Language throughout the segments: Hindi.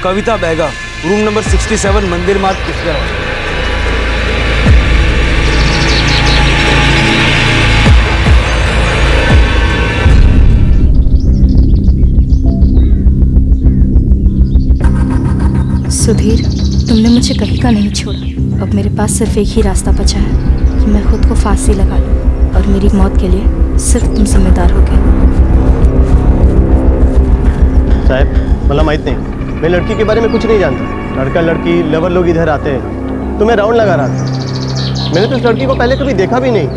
कविता बैगा, रूम नंबर 67, मंदिर मार्ग, पुष्कर। सुधीर, तुमने मुझे कहीं का नहीं छोड़ा। अब मेरे पास सिर्फ एक ही रास्ता बचा है कि मैं खुद को फांसी लगा लूं और मेरी मौत के लिए सिर्फ तुम जिम्मेदार होगे। साहब, मला माहित नहीं, मैं लड़की के बारे में कुछ नहीं जानता। लड़का लड़की लवर लोग इधर आते हैं, तो मैं राउंड लगा रहा था। मैंने तो उस लड़की को पहले कभी देखा भी नहीं।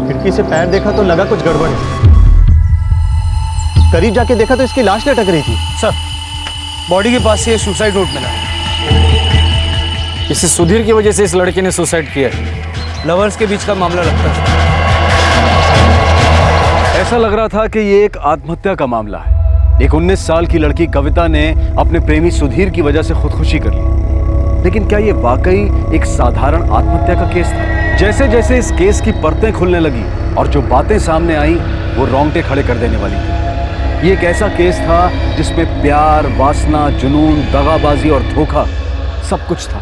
खिड़की से पैर देखा तो लगा कुछ गड़बड़ है। करीब जाके देखा तो इसकी लाश लटक रही थी। सर, बॉडी के पास से सुसाइड नोट मिला। इसी सुधीर की वजह से इस लड़के ने सुसाइड किया। लवर्स के बीच का मामला लगता है। ऐसा लग रहा था कि ये एक आत्महत्या का मामला है। एक 19 साल की लड़की कविता ने अपने प्रेमी सुधीर की वजह से खुदकुशी कर ली। लेकिन क्या ये वाकई एक साधारण आत्महत्या का केस था? जैसे जैसे इस केस की परतें खुलने लगी और जो बातें सामने आई वो रोंगटे खड़े कर देने वाली थी। ये एक ऐसा केस था जिसमें प्यार, वासना, जुनून, दगाबाजी और धोखा सब कुछ था।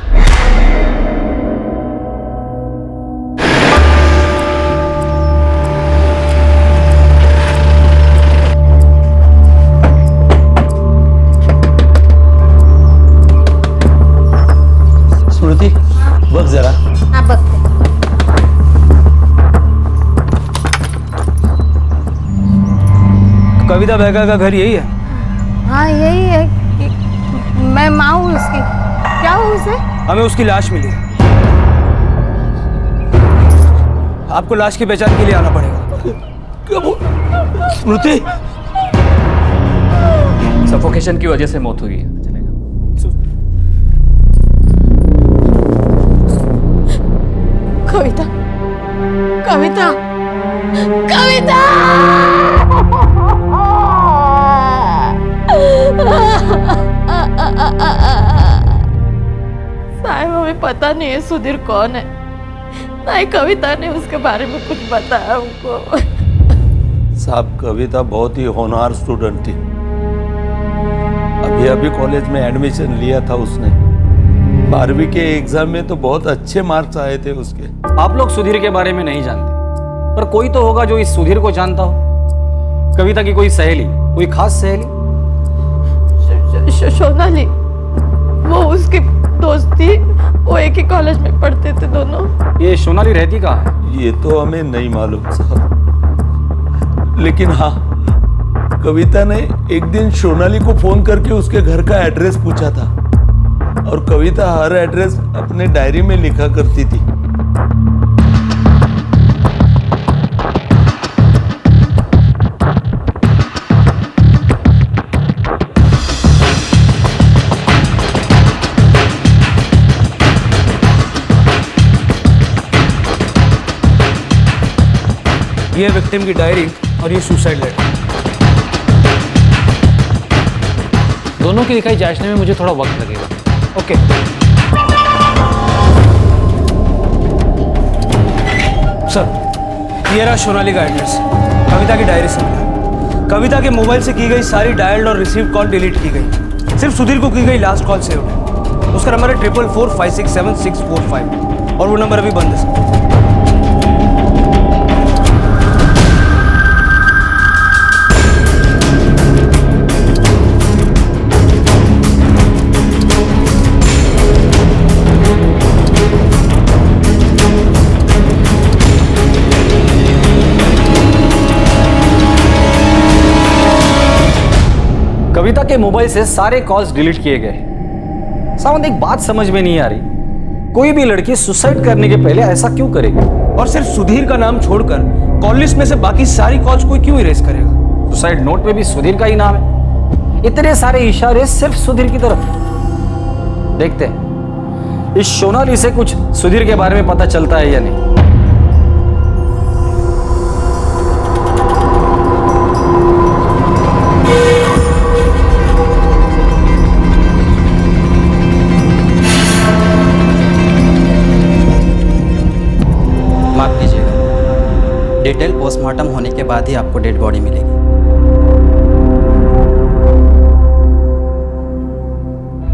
स्मृति, बघ जरा। हाँ, बघते। कविता बैगा का घर यही है? हाँ, यही है। मैं माँ हूँ उसकी। क्या हुआ उसे? हमें उसकी लाश मिली है। आपको लाश की पहचान के लिए आना पड़ेगा। स्मृति, सफोकेशन की वजह से मौत हुई है। कविता, कविता, कविता! साहब, हमें पता नहीं है सुधीर कौन है। ना ही कविता ने उसके बारे में कुछ बताया हमको। साहब, कविता बहुत ही होनहार स्टूडेंट थी। अभी अभी कॉलेज में एडमिशन लिया था उसने। 12वीं के एग्जाम में तो बहुत अच्छे मार्क्स आए थे उसके। आप लोग सुधीर के बारे में नहीं जानते, पर कोई तो होगा जो इस सुधीर को जानता हो। कविता की कोई सहेली, कोई खास सहेली? सोनाली, वो उसकी दोस्त थी। वो एक ही कॉलेज में पढ़ते थे दोनों। ये सोनाली रहती कहाँ है? ये तो हमें नहीं मालूम साहब, लेकिन हाँ, कविता ने एक दिन सोनाली को फोन करके उसके घर का एड्रेस पूछा था और कविता हर एड्रेस अपने डायरी में लिखा करती थी। ये विक्टिम की डायरी और ये सुसाइड लेटर। दोनों की लिखाई जांचने में मुझे थोड़ा वक्त लगेगा। ओके। सर, ये रहा सोनाली का एड्रेस। कविता की डायरी से मिला। कविता के मोबाइल से की गई सारी डायल्ड और रिसीव कॉल डिलीट की गई। सिर्फ सुधीर को की गई लास्ट कॉल सेव है। उसका नंबर है 44456765 और वो नंबर अभी बंद है। कविता के मोबाइल से सारे कॉल्स डिलीट किए गए। सावंत, एक बात समझ में नहीं आ रही, कोई भी लड़की सुसाइड करने के पहले ऐसा क्यों करेगी? और सिर्फ सुधीर का नाम छोड़कर कॉल लिस्ट में से बाकी सारी कॉल्स कोई क्यों इरेज करेगा? सुसाइड नोट में भी सुधीर का ही नाम है। इतने सारे इशारे सिर्फ सुधीर की तरफ। देखते हैं इस सोनाली से कुछ सुधीर के बारे में पता चलता है या नहीं। माफ कीजिएगा, डिटेल पोस्टमार्टम होने के बाद ही आपको डेड बॉडी मिलेगी।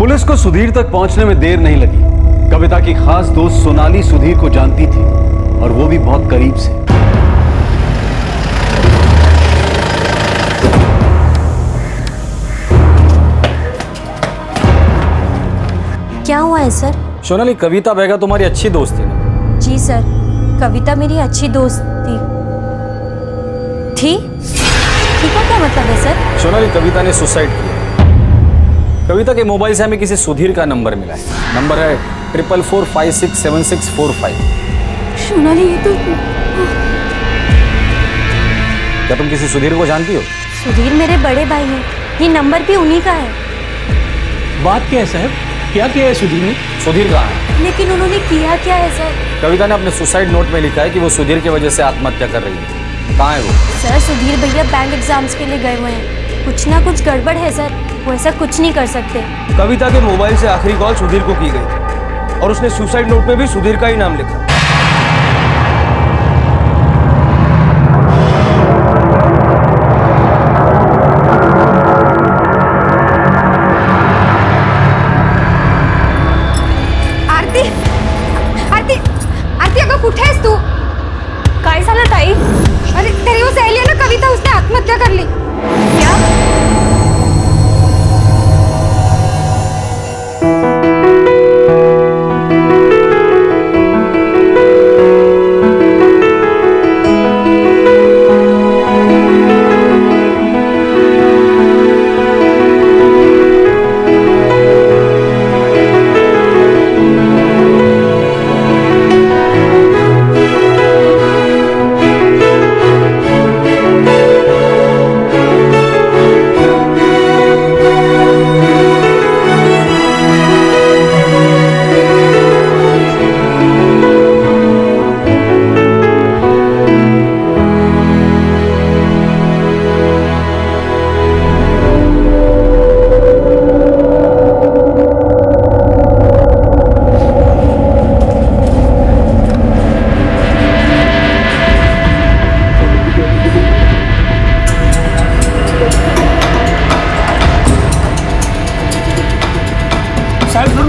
पुलिस को सुधीर तक पहुंचने में देर नहीं लगी। कविता की खास दोस्त सोनाली सुधीर को जानती थी, और वो भी बहुत करीब से। क्या हुआ है सर? सोनाली, कविता बेगा तुम्हारी अच्छी दोस्त थी ना? जी सर, कविता मेरी अच्छी दोस्त थी का क्या मतलब है सर? सोनाली, कविता ने सुसाइड किया। कविता के मोबाइल से हमें किसी सुधीर का नंबर मिला है। नंबर है 44467645। सोनाली, ये तो क्या तुम किसी सुधीर को जानती हो? सुधीर मेरे बड़े भाई हैं, ये नंबर भी उन्हीं का है। बात क्या है साहब? क्या किया है सुधीर ने? सुधीर कहाँ है? लेकिन उन्होंने किया क्या है सर? कविता ने अपने सुसाइड नोट में लिखा है कि वो सुधीर की वजह से आत्महत्या कर रही है। कहाँ है वो? सर, सुधीर भैया बैंक एग्जाम्स के लिए गए हुए हैं। कुछ ना कुछ गड़बड़ है सर, वो ऐसा कुछ नहीं कर सकते। कविता के मोबाइल से आखिरी कॉल सुधीर को की गई थी, और उसने सुसाइड नोट में भी सुधीर का ही नाम लिखा। आरती, आरती, आरती, अगं कुठे आहेस तू? काय झालं ताई? अरे तेरी वो सहेली है ना कविता, उसने आत्महत्या कर ली। क्या?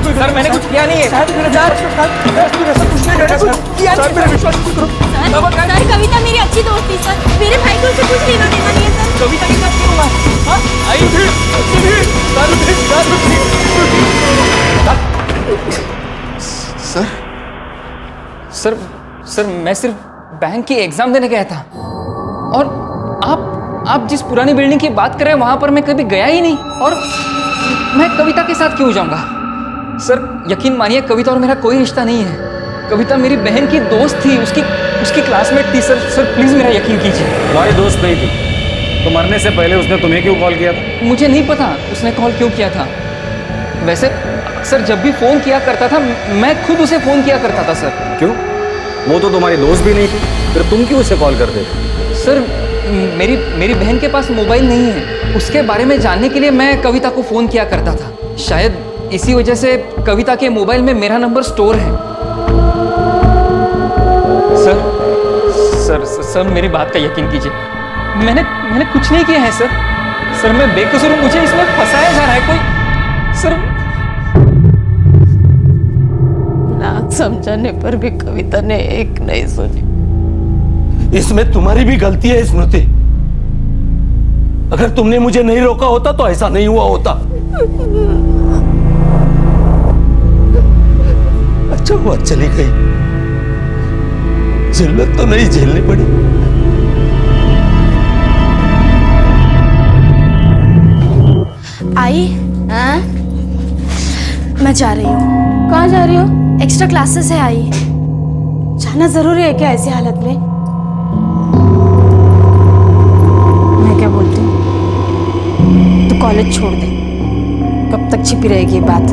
सर, मैंने कुछ किया नहीं है। सर, कविता मेरी अच्छी दोस्त थी सर, मेरे भाई को उससे कुछ लेना देना नहीं है सर। कविता के साथ क्यों हुआ? हाँ? आई फिर सुधीर, सर मैं सिर्फ बैंक की एग्जाम देने गया था, और आप जिस पुरानी बिल्डिंग की बात कर रहे हैं वहां पर मैं कभी गया ही नहीं, और मैं कविता के साथ क्यों जाऊंगा? सर यकीन मानिए, कविता और मेरा कोई रिश्ता नहीं है। कविता मेरी बहन की दोस्त थी, उसकी क्लासमेट थी। सर प्लीज मेरा यकीन कीजिए। तुम्हारी दोस्त नहीं थी तो मरने से पहले उसने तुम्हें क्यों कॉल किया था? मुझे नहीं पता उसने कॉल क्यों किया था। वैसे सर जब भी फोन किया करता था मैं खुद उसे फोन किया करता था सर। क्यों? वो तो तुम्हारी दोस्त भी नहीं थी, फिर तुम क्यों उसे कॉल करते थे? सर मेरी बहन के पास मोबाइल नहीं है, उसके बारे में जानने के लिए मैं कविता को फोन किया करता था। शायद इसी वजह से कविता के मोबाइल में मेरा नंबर स्टोर है। सर मेरी बात का यकीन कीजिए, मैंने कुछ नहीं किया है सर मैं बेकसूर हूं, मुझे इसमें फंसाया जा रहा है कोई। सर लाख समझाने पर भी कविता ने एक नहीं सुनी। इसमें तुम्हारी भी गलती है स्मृति। अगर तुमने मुझे नहीं रोका होता तो ऐसा नहीं हुआ होता। अच्छा हुआ चली गई, जिल्लत तो नहीं झेलनी पड़ी। आई, हाँ? मैं जा रही हूँ। कहाँ जा रही हो? एक्स्ट्रा क्लासेस है आई। जाना जरूरी है क्या ऐसी हालत में? मैं क्या बोलती हूँ, तू कॉलेज छोड़ दे। कब तक छिपी रहेगी ये बात?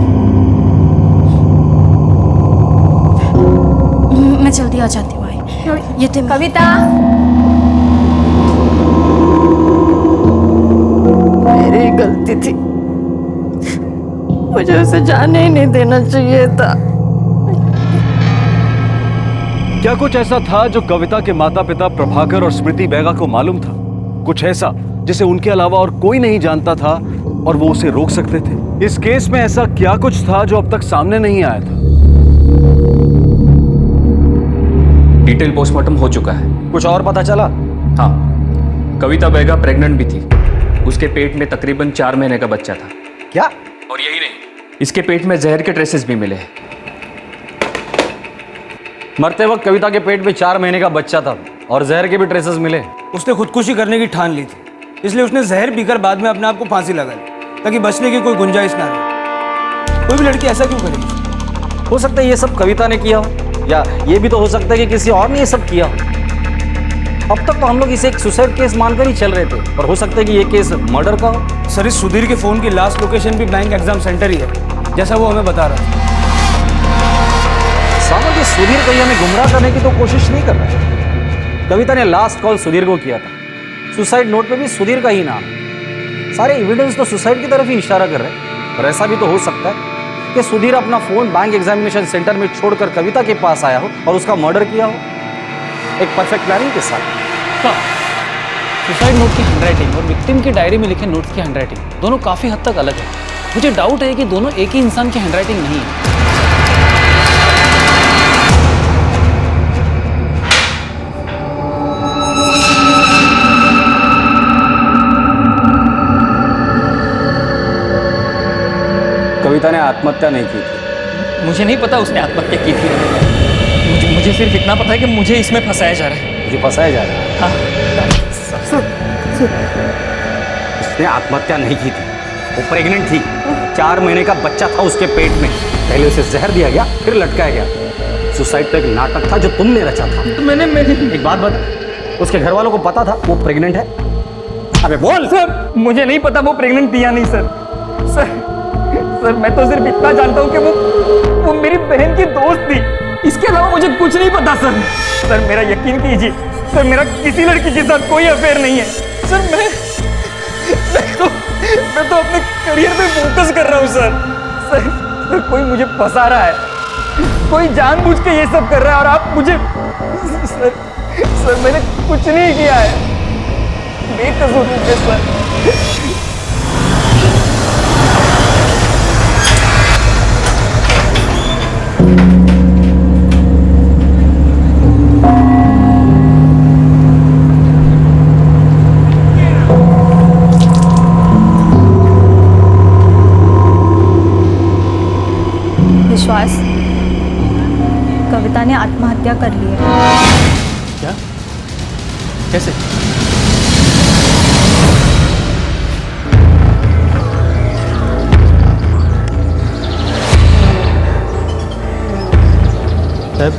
मैं जल्दी आ जाती हूँ आई। ये थे कविता, मेरी गलती थी, मुझे उसे जाने ही नहीं देना चाहिए था। क्या कुछ ऐसा था जो कविता के माता पिता प्रभाकर और स्मृति बैगा को मालूम था? कुछ ऐसा जिसे उनके अलावा और कोई नहीं जानता था और वो उसे रोक सकते थे। इस केस में ऐसा क्या कुछ था जो अब तक सामने नहीं आया था? डिटेल पोस्टमार्टम हो चुका है। कुछ और पता चला? हाँ, कविता बेगा प्रेग्नेंट भी थी। उसके पेट में तकरीबन 4 महीने का बच्चा था। क्या? और यही नहीं, इसके पेट में जहर के ट्रेसेस भी मिले। मरते वक्त कविता के पेट में 4 महीने का बच्चा था और जहर के भी ट्रेसेस मिले। उसने खुदकुशी करने की ठान ली थी, इसलिए उसने जहर पीकर बाद में अपने आप को फांसी लगा ली ताकि बचने की कोई गुंजाइश ना रहे। कोई भी लड़की ऐसा क्यों करेगी? हो सकता है ये सब कविता ने किया हो, या ये भी तो हो सकता है कि किसी और ने ये सब किया हो। अब तक तो हम लोग इसे एक सुसाइड केस मानकर ही चल रहे थे, पर हो सकता है कि ये केस मर्डर का हो। सर, इस सुधीर के फोन की लास्ट लोकेशन भी बैंक एग्जाम सेंटर ही है, जैसा वो हमें बता रहा था। सामने ये सुधीर कहीं हमें गुमराह करने की तो कोशिश नहीं कर रहा है। कविता ने लास्ट कॉल सुधीर को किया था। सुसाइड नोट पे भी सुधीर का ही नाम है। सारे एविडेंस तो सुसाइड की तरफ ही इशारा कर रहे हैं। पर ऐसा भी तो हो सकता है कि सुधीर अपना फोन बैंक एग्जामिनेशन सेंटर में छोड़कर कविता के पास आया हो और उसका मर्डर किया हो, एक परफेक्ट प्लानिंग के साथ। हाँ, सुसाइड नोट की हैंडराइटिंग और विक्टिम की डायरी में लिखे नोट्स की हैंडराइटिंग दोनों काफ़ी हद तक अलग है। मुझे डाउट है कि दोनों एक ही इंसान की हैंडराइटिंग नहीं है। कविता ने आत्महत्या नहीं की थी। मुझे नहीं पता उसने आत्महत्या की थी। मुझे सिर्फ इतना पता है कि मुझे इसमें फंसाया जा रहा है। मुझे फंसाया जा रहा है। हाँ। उसने आत्महत्या नहीं की थी, वो प्रेग्नेंट थी। 4 महीने का बच्चा था उसके पेट में। पहले उसे जहर दिया गया, फिर लटकाया गया। सुसाइड तो एक नाटक था जो तुमने रचा था। तो मैंने एक बात बता, उसके घर वालों को पता था वो प्रेग्नेंट है? अबे बोल। सर, मुझे नहीं पता वो प्रेग्नेंट थी या नहीं सर। सर, मैं तो सिर्फ इतना जानता हूँ कि वो मेरी बहन की दोस्त थी। इसके अलावा मुझे कुछ नहीं पता सर। सर, मेरा यकीन कीजिए सर, मेरा किसी लड़की के साथ कोई अफेयर नहीं है सर। मैं तो अपने करियर पे फोकस कर रहा हूँ सर, कोई मुझे फंसा रहा है, कोई जानबूझ के ये सब कर रहा है और आप मुझे सर मैंने कुछ नहीं किया है, बेकसूर मुझे सर। विश्वास, कविता ने आत्महत्या कर ली है। क्या? कैसे? साहब,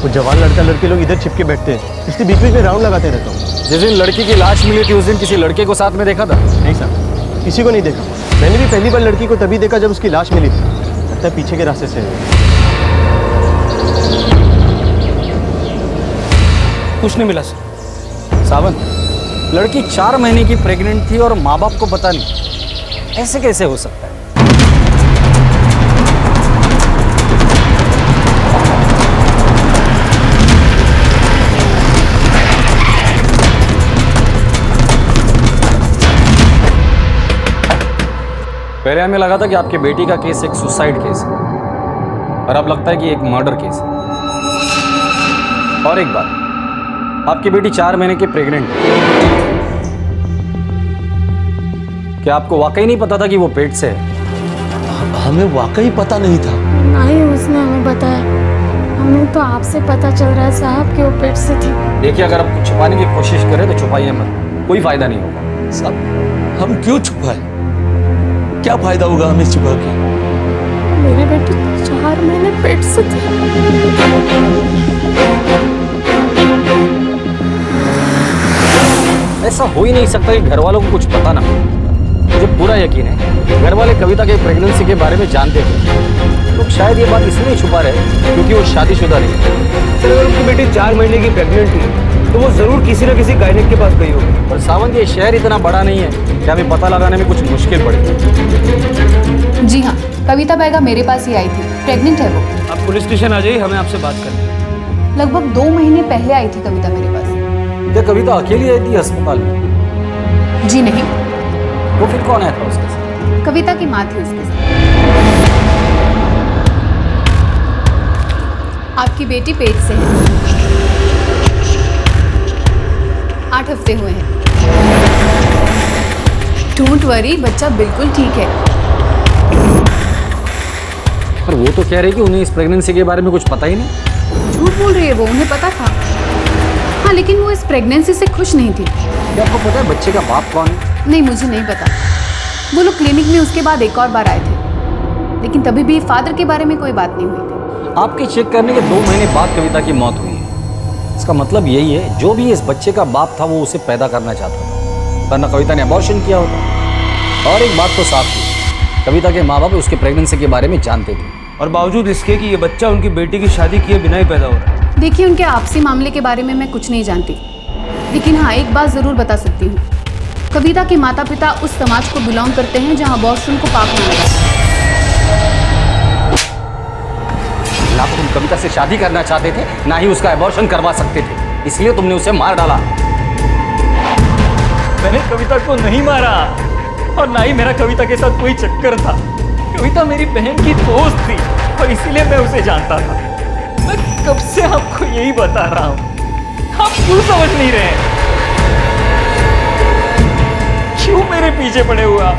वो जवान लड़का लड़के लोग इधर छिपके बैठते हैं, इसलिए बीच बीच में राउंड लगाते रहता हूँ। जिस दिन लड़की की लाश मिली थी उस दिन किसी लड़के को साथ में देखा था? नहीं साहब, किसी को नहीं देखा। मैंने भी पहली बार लड़की को तभी देखा जब उसकी लाश मिली थी। लगता है पीछे के रास्ते से है। कुछ नहीं मिला सर। सावन, लड़की 4 महीने की प्रेग्नेंट थी और माँ बाप को पता नहीं, ऐसे कैसे हो सकता है? पहले हमें लगा था कि आपके बेटी का केस एक सुसाइड केस है, और अब लगता है कि एक मर्डर केस है। और एक बात, आपकी बेटी 4 महीने की प्रेग्नेंट है। क्या आपको वाकई नहीं पता था कि वो पेट से है? हमें वाकई पता नहीं था। नहीं, उसने हमें बताया। हमें तो आपसे पता चल रहा है साहब कि वो पेट से थी। देखिए, अगर आप कुछ छुपाने की कोशिश करें तो छुपाइए मत, कोई फायदा नहीं होगा। साहब, हम क्यों छुपाए? क्या फायदा होगा हमें छुपा के? मेरी बेटी 4 महीने पेट से थी। ऐसा हो ही नहीं सकता कि घर वालों को कुछ पता ना हो। मुझे पूरा यकीन है घर वाले कविता के प्रेगनेंसी के बारे में जानते थे, तो शायद ये बात इसलिए छुपा रहे क्योंकि वो शादीशुदा नहीं है। सर, अगर उनकी बेटी 4 महीने की प्रेग्नेंट थी तो वो जरूर किसी न किसी गायनिक के पास गई होगी। और सावंत, ये शहर इतना बड़ा नहीं है कि हमें पता लगाने में कुछ मुश्किल पड़ेगी। जी हाँ, कविता बेगा मेरे पास ही आई थी, प्रेग्नेंट है वो। आप पुलिस स्टेशन आ जाइए, हमें आपसे बात करनी है। लगभग 2 महीने पहले आई थी कविता मेरे पास। क्या कविता अकेली आई थी अस्पताल में? जी नहीं। तो फिर कौन आया था उसके साथ? कविता की माँ थी उसके साथ। आपकी बेटी पेट से है, 8 हफ्ते हुए हैं। डोंट वरी, बच्चा बिल्कुल ठीक है। पर वो तो कह रही कि उन्हें इस प्रेगनेंसी के बारे में कुछ पता ही नहीं। झूठ बोल रही है वो, उन्हें पता था। हाँ, लेकिन वो इस प्रेगनेंसी से खुश नहीं थी। क्या आपको पता है बच्चे का बाप कौन है? नहीं, मुझे नहीं पता। वो लोग क्लिनिक में उसके बाद एक और बार आए थे, लेकिन तभी भी फादर के बारे में कोई बात नहीं हुई थी। आपके चेक करने के 2 महीने बाद कविता की मौत हुई है। इसका मतलब यही है, जो भी इस बच्चे का बाप था वो उसे पैदा करना चाहता था, वरना कविता ने अबॉर्शन किया होता। और एक बात तो साफ थी, कविता के माँ बाप उसके प्रेगनेंसी के बारे में जानते थे, और बावजूद इसके कि ये बच्चा उनकी बेटी की शादी किए बिना ही पैदा हो रहा है। देखिए, उनके आपसी मामले के बारे में मैं कुछ नहीं जानती, लेकिन हाँ, एक बात ज़रूर बता सकती हूँ। कविता के माता पिता उस समाज को बिलोंग करते हैं जहाँ अबॉर्शन को पाप माना जाता है। ना तो तुम कविता से शादी करना चाहते थे, ना ही उसका अबॉर्शन करवा सकते थे, इसलिए तुमने उसे मार डाला। मैंने कविता को नहीं मारा, और ना ही मेरा कविता के साथ कोई चक्कर था। कविता मेरी बहन की दोस्त थी, और इसीलिए मैं उसे जानता था। मैं कब से आपको यही बता रहा हूँ, आप क्यों समझ नहीं रहे हैं? क्यों मेरे पीछे पड़े हुए आप?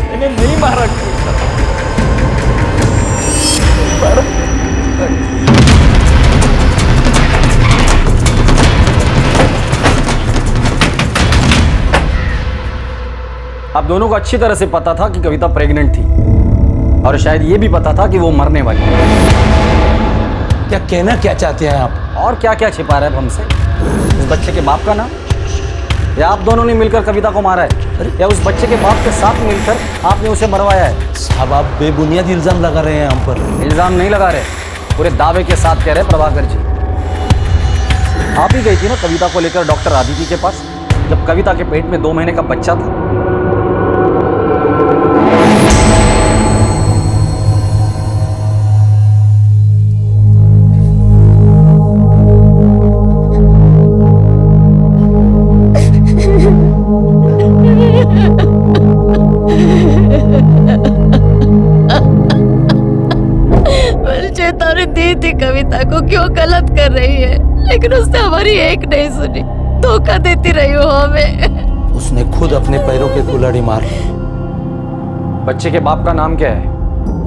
मैंने नहीं मारा कविता। आप दोनों को अच्छी तरह से पता था कि कविता प्रेग्नेंट थी, और शायद ये भी पता था कि वो मरने वाली है। क्या कहना क्या चाहते हैं आप? और क्या क्या छिपा रहे हैं हमसे? उस बच्चे के बाप का नाम, या आप दोनों ने मिलकर कविता को मारा है, या उस बच्चे के बाप के साथ मिलकर आपने उसे मरवाया है? साहब, आप बेबुनियाद इल्जाम लगा रहे हैं हम पर। इल्जाम नहीं लगा रहे, पूरे दावे के साथ कह रहे प्रभाकर जी। आप ही गई थी ना कविता को लेकर डॉक्टर आदित्य के पास, जब कविता के पेट में 2 महीने का बच्चा था। चेतावनी दी थी कविता को, क्यों गलत कर रही है, लेकिन उसने हमारी एक नहीं सुनी, धोखा देती रही हो हमें। उसने खुद अपने पैरों पे कुल्हाड़ी मार ली। बच्चे के बाप का नाम क्या है?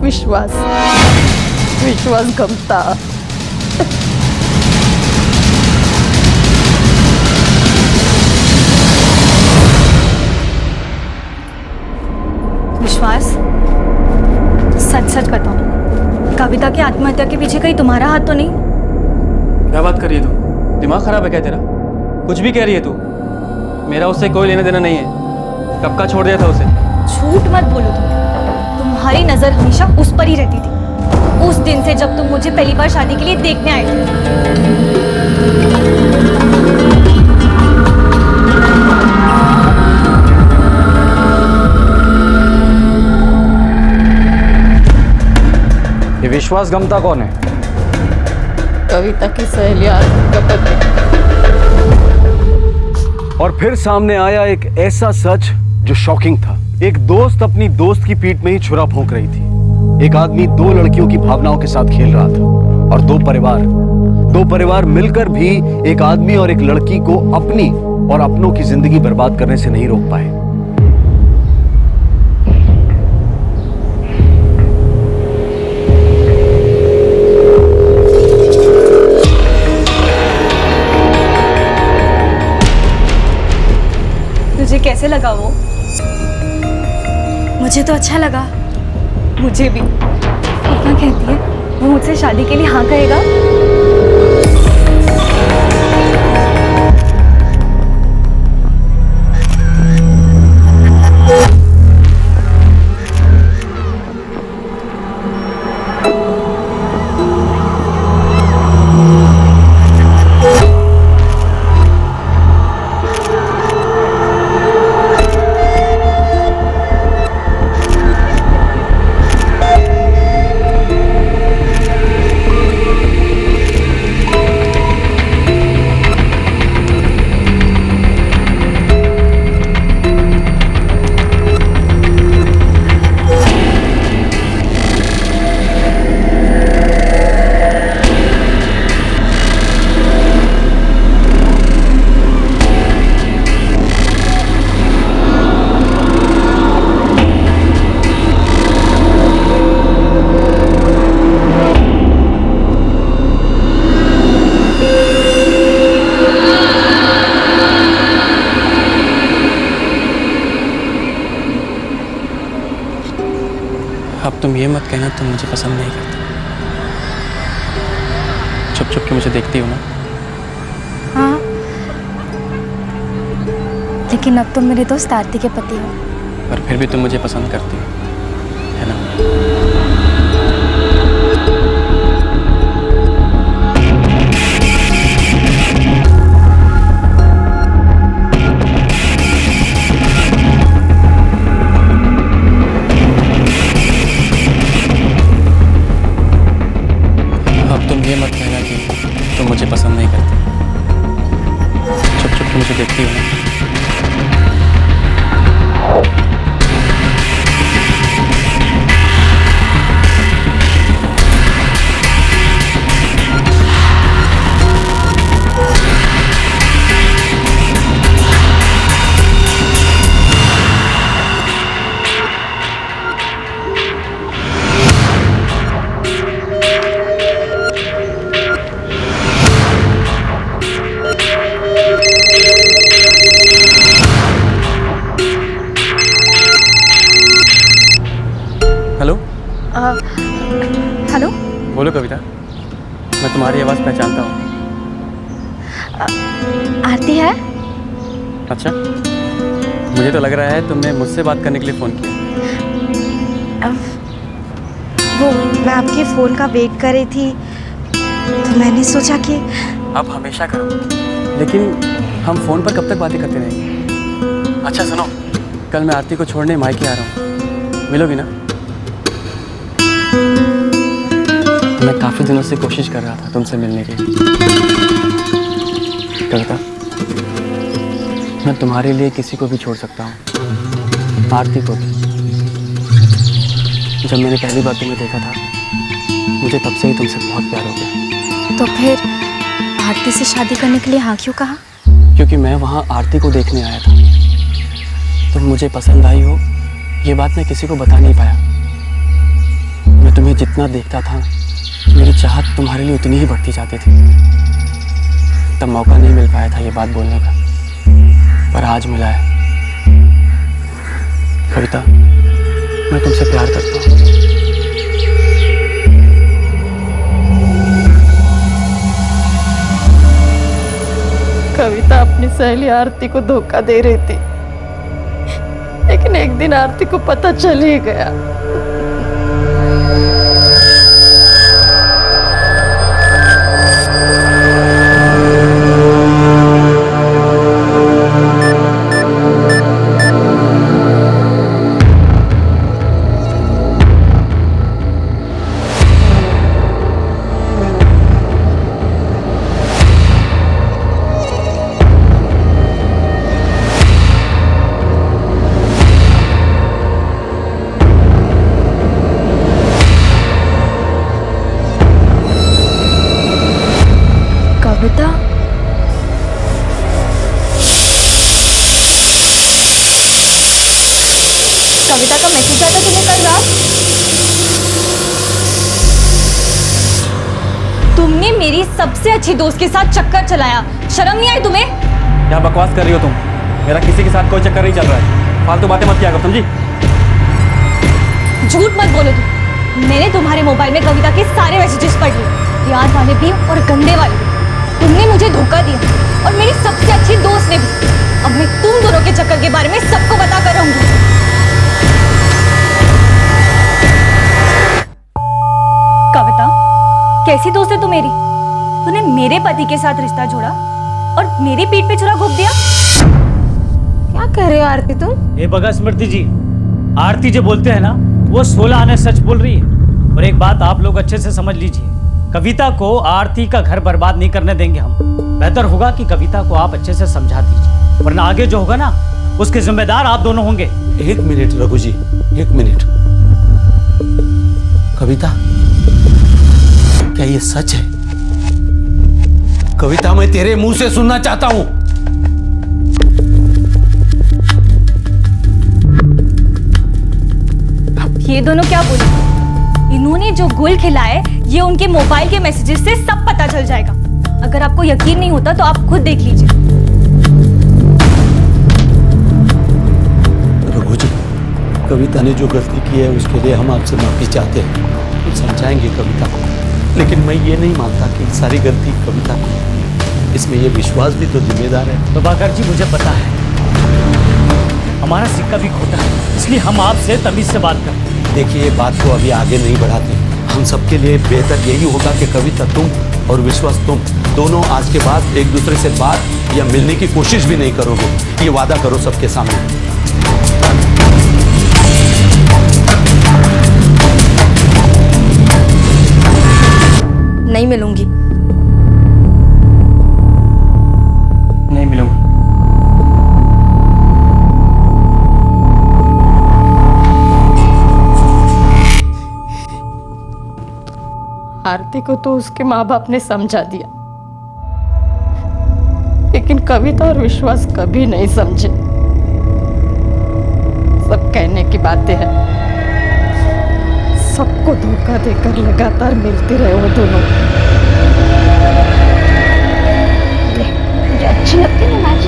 विश्वास, विश्वास गमता। विश्वास, सच सच बताओ, कविता की आत्महत्या के पीछे कहीं तुम्हारा हाथ तो नहीं? क्या बात कर रही है तू? दिमाग खराब है क्या तेरा? कुछ भी कह रही है तू। मेरा उससे कोई लेना देना नहीं है। कब का छोड़ दिया था उसे? झूठ मत बोलो तुम्हारी नजर हमेशा उस पर ही रहती थी, उस दिन से जब तुम मुझे पहली बार शादी के लिए देखने आए थे। ये विश्वास गमता कौन है? कविता की सहेली का पति। और फिर सामने आया एक ऐसा सच जो शॉकिंग था। एक दोस्त अपनी दोस्त की पीठ में ही छुरा भोंक रही थी। एक आदमी 2 लड़कियों की भावनाओं के साथ खेल रहा था, और 2 परिवार मिलकर भी एक आदमी और एक लड़की को अपनी और अपनों की जिंदगी बर्बाद करने से नहीं रोक पाए। तुझे कैसे लगा वो? मुझे तो अच्छा लगा। मुझे भी। पापा कहती है वो मुझसे शादी के लिए हाँ कहेगा। अब तुम ये मत कहना तुम मुझे पसंद नहीं करती। छुप छुप के मुझे देखती हो ना। हाँ, लेकिन अब तुम मेरे दोस्त आरती के पति हो। पर फिर भी तुम मुझे पसंद करती हो, है ना? अब तुम ये मत कहना कि तुम मुझे पसंद नहीं करती। छुप छुप के मुझे देखती हो ना। हेलो। हेलो। बोलो कविता, मैं तुम्हारी आवाज़ पहचानता हूँ। आरती है? अच्छा, मुझे तो लग रहा है तुमने मुझसे बात करने के लिए फ़ोन किया। वो मैं आपके फ़ोन का वेट कर रही थी तो मैंने सोचा कि अब हमेशा करो, लेकिन हम फ़ोन पर कब तक बातें करते रहेंगे? अच्छा सुनो, कल मैं आरती को छोड़ने मायके आ रहा हूँ, मिलोगी ना? मैं काफ़ी दिनों से कोशिश कर रहा था तुमसे मिलने की। कविता, मैं तुम्हारे लिए किसी को भी छोड़ सकता हूँ, आरती को भी। जब मैंने पहली बार तुम्हें देखा था, मुझे तब से ही तुमसे बहुत प्यार हो गया। तो फिर आरती से शादी करने के लिए हाँ क्यों कहा? क्योंकि मैं वहाँ आरती को देखने आया था। तुम मुझे पसंद आई हो, ये बात मैं किसी को बता नहीं पाया। मैं तुम्हें जितना देखता था, मेरी चाहत तुम्हारे लिए उतनी ही बढ़ती जाती थी। तब मौका नहीं मिल पाया था ये बात बोलने का, पर आज मिला है। कविता, मैं तुमसे प्यार करता हूँ। कविता अपनी सहेली आरती को धोखा दे रही थी, लेकिन एक दिन आरती को पता चल ही गया। कविता? कविता का मैसेज आया था तुम्हें कल रात? तुमने मेरी सबसे अच्छी दोस्त के साथ चक्कर चलाया, शर्म नहीं आई तुम्हें? क्या बकवास कर रही हो तुम? मेरा किसी के साथ कोई चक्कर नहीं चल रहा है, फालतू बातें मत किया करो, समझी? झूठ मत बोलो तुम। मैंने तुम्हारे मोबाइल में कविता के सारे मैसेजेस पढ़ लिए, याद वाले भी और गंदे वाले भी। तुमने मुझे धोखा दिया और मेरी सबसे अच्छी दोस्त ने भी। अब मैं तुम दोनों के चक्कर के बारे में सबको बता कर रहूंगी। कविता, कैसी दोस्त है तू मेरी? तूने मेरे पति के साथ रिश्ता जोड़ा और मेरी पीठ पे छुरा घोंप दिया। क्या कह रहे हो आरती तुम? ये बगा स्मृति जी, आरती जो बोलते हैं ना, वो 16 आने सच बोल रही है। और एक बात आप लोग अच्छे से समझ लीजिए, कविता को आरती का घर बर्बाद नहीं करने देंगे हम। बेहतर होगा कि कविता को आप अच्छे से समझा दीजिए, वरना आगे जो होगा ना, उसके जिम्मेदार आप दोनों होंगे। एक मिनट रघु जी, एक मिनट। कविता, क्या ये सच है? कविता, मैं तेरे मुंह से सुनना चाहता हूं। ये दोनों क्या बोले? इन्होंने जो गोल खेला है, ये उनके मोबाइल के मैसेजेस से सब पता चल जाएगा। अगर आपको यकीन नहीं होता तो आप खुद देख लीजिए। रघु जी, कविता ने जो गलती की है उसके लिए हम आपसे माफ़ी चाहते हैं, हम समझाएंगे कविता को। लेकिन मैं ये नहीं मानता कि सारी गलती कविता की, इसमें ये विश्वास भी तो जिम्मेदार है। प्रभाकर जी, मुझे पता है हमारा सिक्का भी खोटा है, इसलिए हम आपसे तमीज से बात करते हैं। देखिए, ये बात को अभी आगे नहीं बढ़ाते। हम सबके लिए बेहतर यही होगा कि कविता तुम और विश्वास तुम दोनों आज के बाद एक दूसरे से बात या मिलने की कोशिश भी नहीं करोगे। ये वादा करो सबके सामने। नहीं मिलूंगी। नहीं मिलूंगा। आरती को तो उसके माँ बाप ने समझा दिया, लेकिन कविता और विश्वास कभी नहीं समझे। सब कहने की बातें हैं, सबको धोखा देकर लगातार मिलते रहे वो दोनों। मुझे अच्छी लगती है मैच।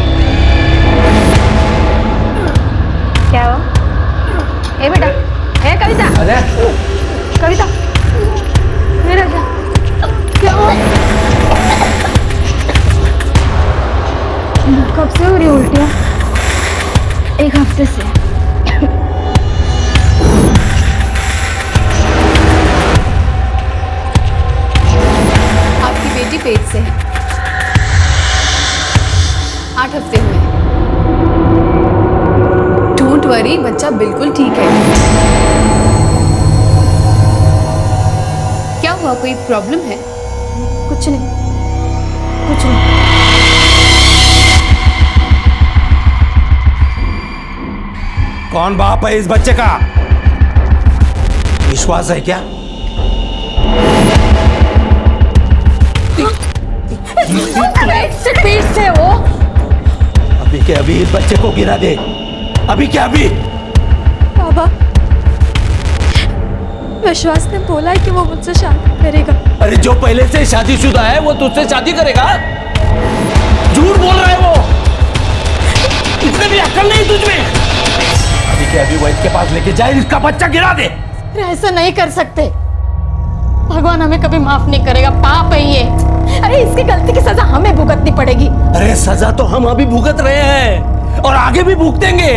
क्या हुआ? ए बेटा, ए कविता। अरे कविता, मेरा क्या हुआ? कब से हो रही उल्टियाँ? एक हफ्ते से। आपकी बेटी पेट से है, 8 हफ्ते हुए। डोंट वरी, बच्चा बिल्कुल ठीक है। क्या हुआ, कोई प्रॉब्लम है? कुछ नहीं, कुछ नहीं। कौन बाप है इस बच्चे का? विश्वास है क्या? पेट से वो। अभी के अभी इस बच्चे को गिरा दे, अभी क्या अभी। बाबा, विश्वास ने बोला है कि वो मुझसे शादी करेगा। अरे जो पहले से शादीशुदा है वो तुझसे शादी करेगा? झूठ बोल रहा है वो। इसमें भी अक्ल नहीं तुझमें। अभी के अभी वैद्य के पास लेके जाए, इसका बच्चा गिरा दे। ऐसा नहीं कर सकते, भगवान हमें कभी माफ नहीं करेगा, पाप है ये। अरे इसकी गलती की सजा हमें भुगतनी पड़ेगी। अरे सजा तो हम अभी भुगत रहे हैं और आगे भी भुगतेंगे।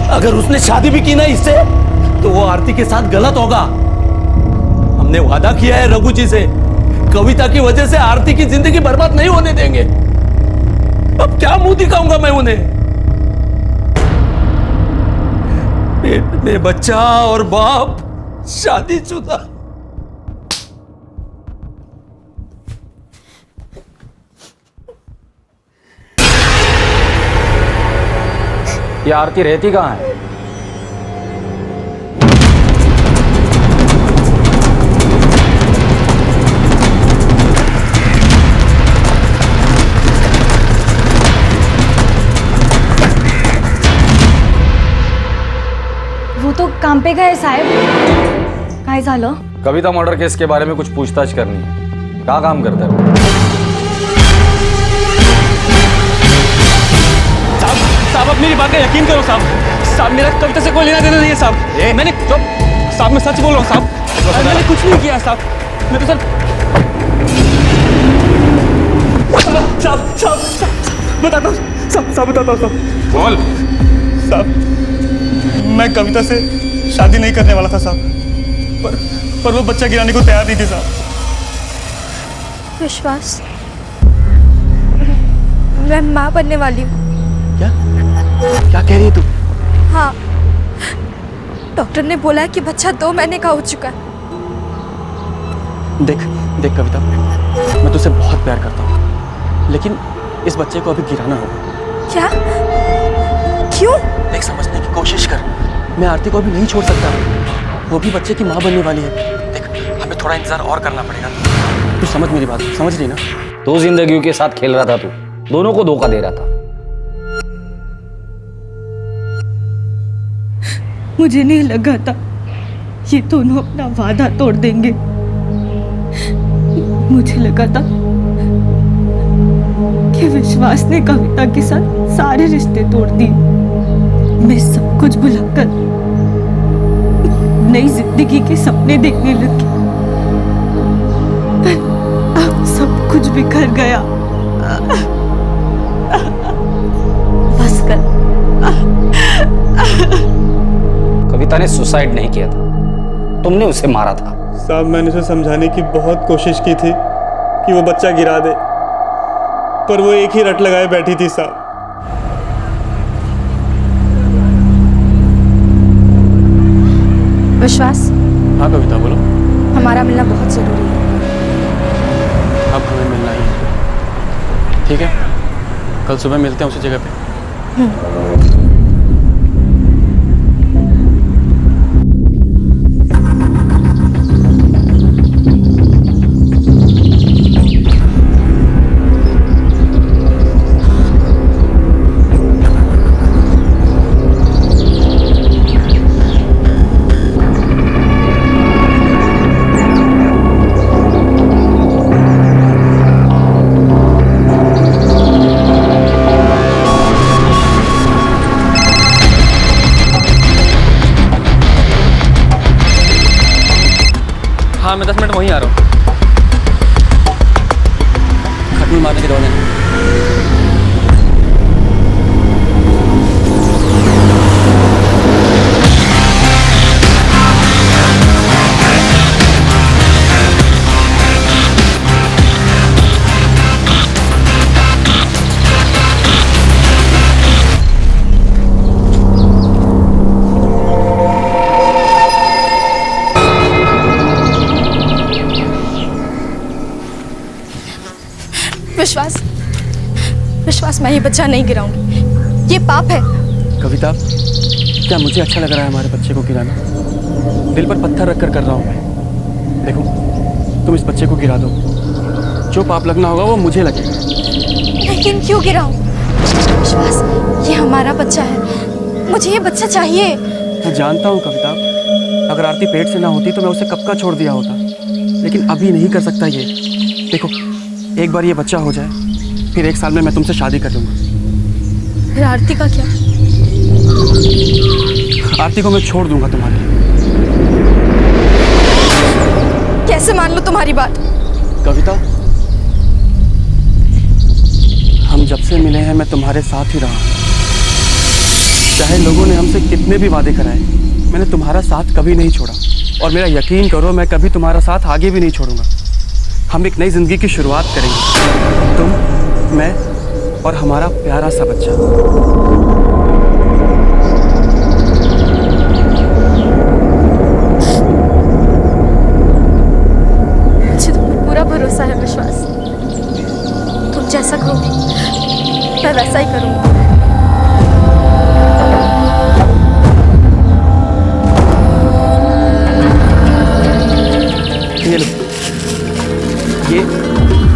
अगर उसने शादी भी की ना इससे, तो वो आरती के साथ गलत होगा। हमने वादा किया है रघु जी से, कविता की वजह से आरती की जिंदगी बर्बाद नहीं होने देंगे। अब क्या मुंह दिखाऊंगा मैं उन्हें? पेट में बच्चा और बाप शादीशुदा। ये आरती रहती कहाँ है? वो तो काम पे गए साहब। काय झालं? कविता मर्डर केस के बारे में कुछ पूछताछ करनी है। क्या काम करता है वो? साहब, अब मेरी बात का यकीन करो साहब। साहब, मेरा कविता से कोई लेना देना नहीं है साहब। मैंने साहब, मैं सच बोल रहा हूँ साहब। मैंने कुछ नहीं किया साहब। मैं तो सर साहब बताता हूँ साहब, बताता हूँ साहब। बोल साहब, मैं कविता से शादी नहीं करने वाला था साहब, पर वो बच्चा गिराने को तैयार नहीं थी साहब। विश्वास, मैं माँ बनने वाली हूँ। क्या क्या कह रही है तू? हाँ, डॉक्टर ने बोला है कि बच्चा 2 महीने का हो चुका है। देख देख कविता, मैं तुझसे बहुत प्यार करता हूँ, लेकिन इस बच्चे को अभी गिराना होगा। क्या? क्यों? देख, समझने की कोशिश कर। मैं आरती को अभी नहीं छोड़ सकता, वो भी बच्चे की माँ बनने वाली है। देख, हमें थोड़ा इंतजार और करना पड़ेगा। तू समझ मेरी बात, समझ रही ना? तो जिंदगियों के साथ खेल रहा था तू, दोनों को धोखा दे रहा था। मुझे नहीं लगा था ये दोनों अपना वादा तोड़ देंगे। मुझे लगा था कि विश्वास ने कविता के साथ सारे रिश्ते तोड़ दिए। मैं सब कुछ भुलाकर नई जिंदगी के सपने देखने लगी, पर अब सब कुछ बिखर गया। बस कर। कविता ने सुसाइड नहीं किया था, तुमने उसे मारा था। साहब, मैंने उसे समझाने की बहुत कोशिश की थी कि वो बच्चा गिरा दे, पर वो एक ही रट लगाए बैठी थी साहब। विश्वास, हाँ कविता बोलो। हमारा मिलना बहुत जरूरी है। अब हमें मिलना ही है। ठीक है, कल सुबह मिलते हैं उसी जगह पे। हाँ, मैं 10 मिनट वहीं आ रहा हूँ। खटमल मारने की दौड़ है। विश्वास, विश्वास, मैं ये बच्चा नहीं गिराऊंगी, ये पाप है। कविता, क्या मुझे अच्छा लग रहा है हमारे बच्चे को गिराना? दिल पर पत्थर रखकर कर रहा हूँ मैं। देखो, तुम इस बच्चे को गिरा दो, जो पाप लगना होगा वो मुझे लगेगा। लेकिन क्यों गिराऊं? विश्वास, ये हमारा बच्चा है, मुझे ये बच्चा चाहिए। मैं जानता हूँ कविता, अगर आरती पेट से ना होती तो मैं उसे कब का छोड़ दिया होता, लेकिन अभी नहीं कर सकता ये। देखो, एक बार ये बच्चा हो जाए, फिर 1 साल में मैं तुमसे शादी कर लूंगा। फिर आरती का क्या? आरती को मैं छोड़ दूंगा तुम्हारे लिए। कैसे मान लो तुम्हारी बात? कविता, हम जब से मिले हैं मैं तुम्हारे साथ ही रहा हूं। चाहे लोगों ने हमसे कितने भी वादे कराए, मैंने तुम्हारा साथ कभी नहीं छोड़ा, और मेरा यकीन करो मैं कभी तुम्हारा साथ आगे भी नहीं छोड़ूंगा। हम एक नई जिंदगी की शुरुआत करेंगे, तुम, मैं और हमारा प्यारा सा बच्चा। मुझे तुम पर पूरा भरोसा है विश्वास, तुम जैसा कहोगे मैं वैसा ही करूंगी। ये लो, ये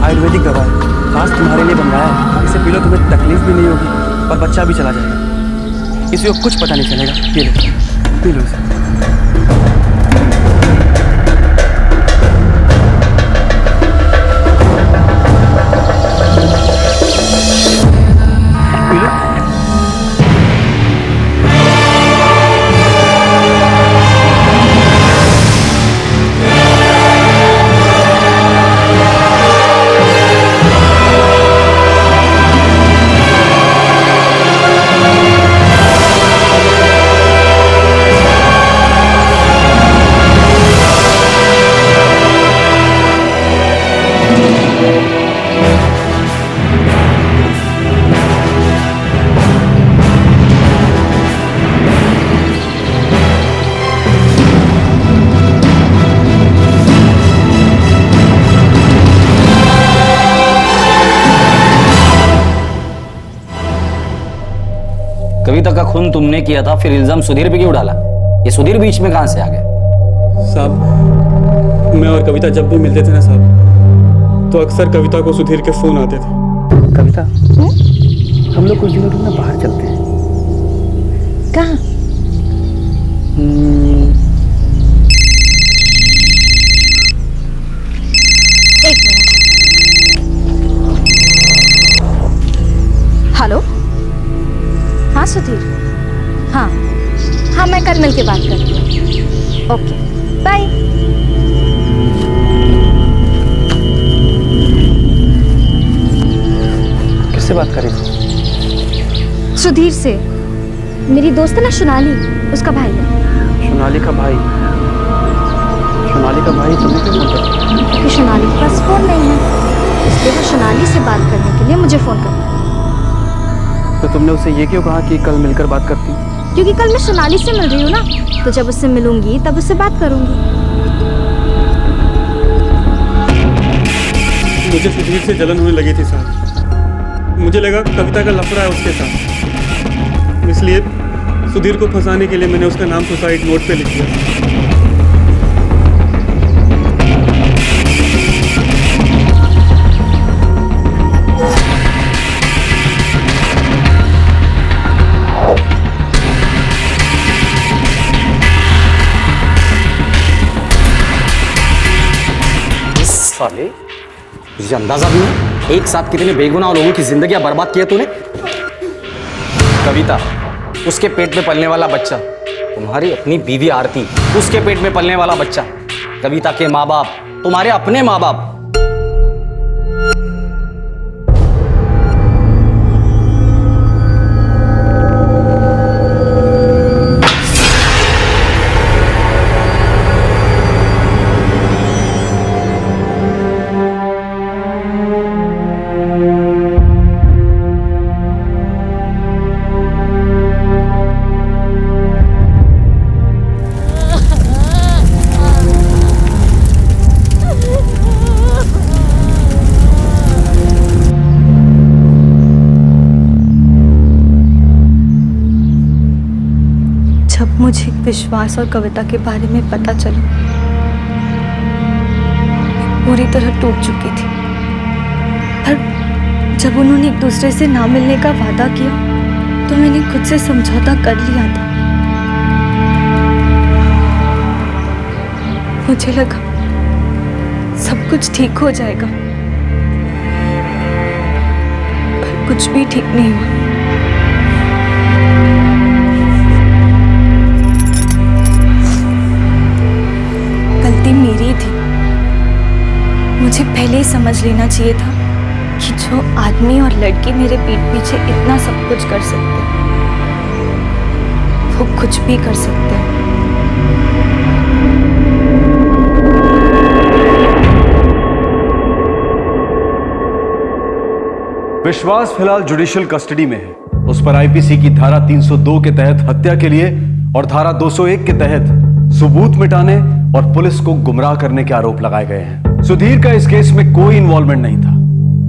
आयुर्वेदिक दवा है, खास तुम्हारे लिए बनवाया है। इसे पी लो, तुम्हें तकलीफ भी नहीं होगी और बच्चा भी चला जाएगा। किसी को कुछ पता नहीं चलेगा। ये लो, पी लो इसे। P low. कविता का खून तुमने किया था, फिर इल्जाम सुधीर पे क्यों डाला? ये सुधीर बीच में कहां से आ गया? साहब, मैं और कविता जब भी मिलते थे ना साहब, तो अक्सर कविता को सुधीर के फोन आते थे। कविता, हम लोग कुछ दिनों तक ना बाहर चलते हैं। कहाँ? हेलो, हाँ सुधीर, हाँ हाँ मैं कल मिल के बात करती हूँ। Okay bye. किससे बात कर रही थी? सुधीर से, मेरी दोस्त है ना सोनाली, उसका भाई है। सोनाली का भाई? सोनाली का भाई तुमने क्यों फोन किया? क्योंकि सोनाली के पास फोन नहीं है, इसलिए वो सोनाली से बात करने के लिए मुझे फोन कर। तो तुमने उसे ये क्यों कहा कि कल मिलकर बात करती हूँ? क्योंकि कल मैं सोनाली से मिल रही हूँ ना, तो जब उससे मिलूंगी तब उससे बात करूंगी। मुझे सुधीर से जलन होने लगी थी साहब। मुझे लगा कविता का लफड़ा है उसके साथ, इसलिए सुधीर को फंसाने के लिए मैंने उसका नाम सुसाइड नोट पे लिख दिया। साले, तुझे अंदाजा भी नहीं एक साथ कितने बेगुनाह लोगों की जिंदगियां बर्बाद किया तूने। कविता, उसके पेट में पलने वाला बच्चा, तुम्हारी अपनी बीवी आरती, उसके पेट में पलने वाला बच्चा, कविता के माँ बाप, तुम्हारे अपने माँ बाप। मुझे विश्वास और कविता के बारे में पता चला, पूरी तरह टूट चुकी थी। पर जब उन्होंने एक दूसरे से ना मिलने का वादा किया तो मैंने खुद से समझौता कर लिया था। मुझे लगा सब कुछ ठीक हो जाएगा, पर कुछ भी ठीक नहीं हुआ। मेरी थी, मुझे पहले ही समझ लेना चाहिए था कि जो आदमी और लड़की मेरे पीठ पीछे इतना सब कुछ कर सकते हैं, वो कुछ भी कर सकते हैं। विश्वास फिलहाल जुडिशियल कस्टडी में है। उस पर आईपीसी की धारा 302 के तहत हत्या के लिए और धारा 201 के तहत सबूत मिटाने और पुलिस को गुमराह करने के आरोप लगाए गए हैं। सुधीर का इस केस में कोई इन्वॉल्वमेंट नहीं था।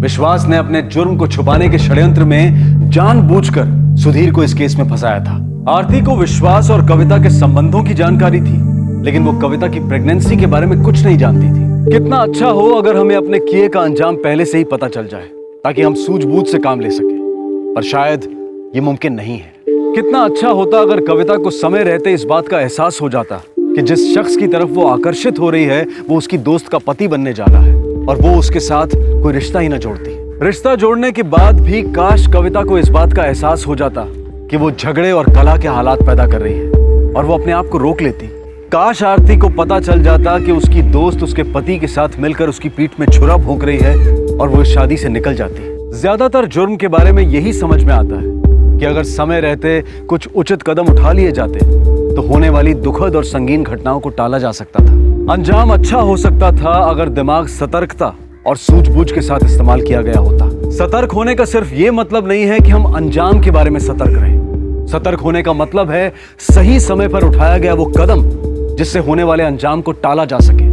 विश्वास ने अपने जुर्म को छुपाने के षड्यंत्र में जानबूझकर सुधीर को इस केस में फंसाया था। आरती को विश्वास और कविता के संबंधों की जानकारी थी, लेकिन वो कविता की प्रेगनेंसी के बारे में कुछ नहीं जानती थी। कितना अच्छा हो अगर हमें अपने किए का अंजाम पहले से ही पता चल जाए, ताकि हम सूझबूझ से काम ले सके, पर शायद ये मुमकिन नहीं है। कितना अच्छा होता अगर कविता को समय रहते इस बात का एहसास हो जाता कि जिस शख्स की तरफ वो आकर्षित हो रही है वो उसकी दोस्त का पति बनने जा रहा है, और वो उसके साथ कोई रिश्ता ही ना जोड़ती। रिश्ता जोड़ने के बाद भी काश कविता को इस बात का एहसास हो जाता कि वो झगड़े और कलह के हालात पैदा कर रही है, और वो अपने आप को रोक लेती। काश आरती को पता चल जाता कि उसकी दोस्त उसके पति के साथ मिलकर उसकी पीठ में छुरा भोंक रही है, और वो इस शादी से निकल जाती। ज्यादातर जुर्म के बारे में यही समझ में आता है कि अगर समय रहते कुछ उचित कदम उठा लिए जाते तो होने वाली दुखद और संगीन घटनाओं को टाला जा सकता था। अंजाम अच्छा हो सकता था अगर दिमाग सतर्कता और सूझबूझ के साथ इस्तेमाल किया गया होता। सतर्क होने का सिर्फ ये मतलब नहीं है कि हम अंजाम के बारे में सतर्क रहें। सतर्क होने का मतलब है सही समय पर उठाया गया वो कदम जिससे होने वाले अंजाम को टाला जा सके,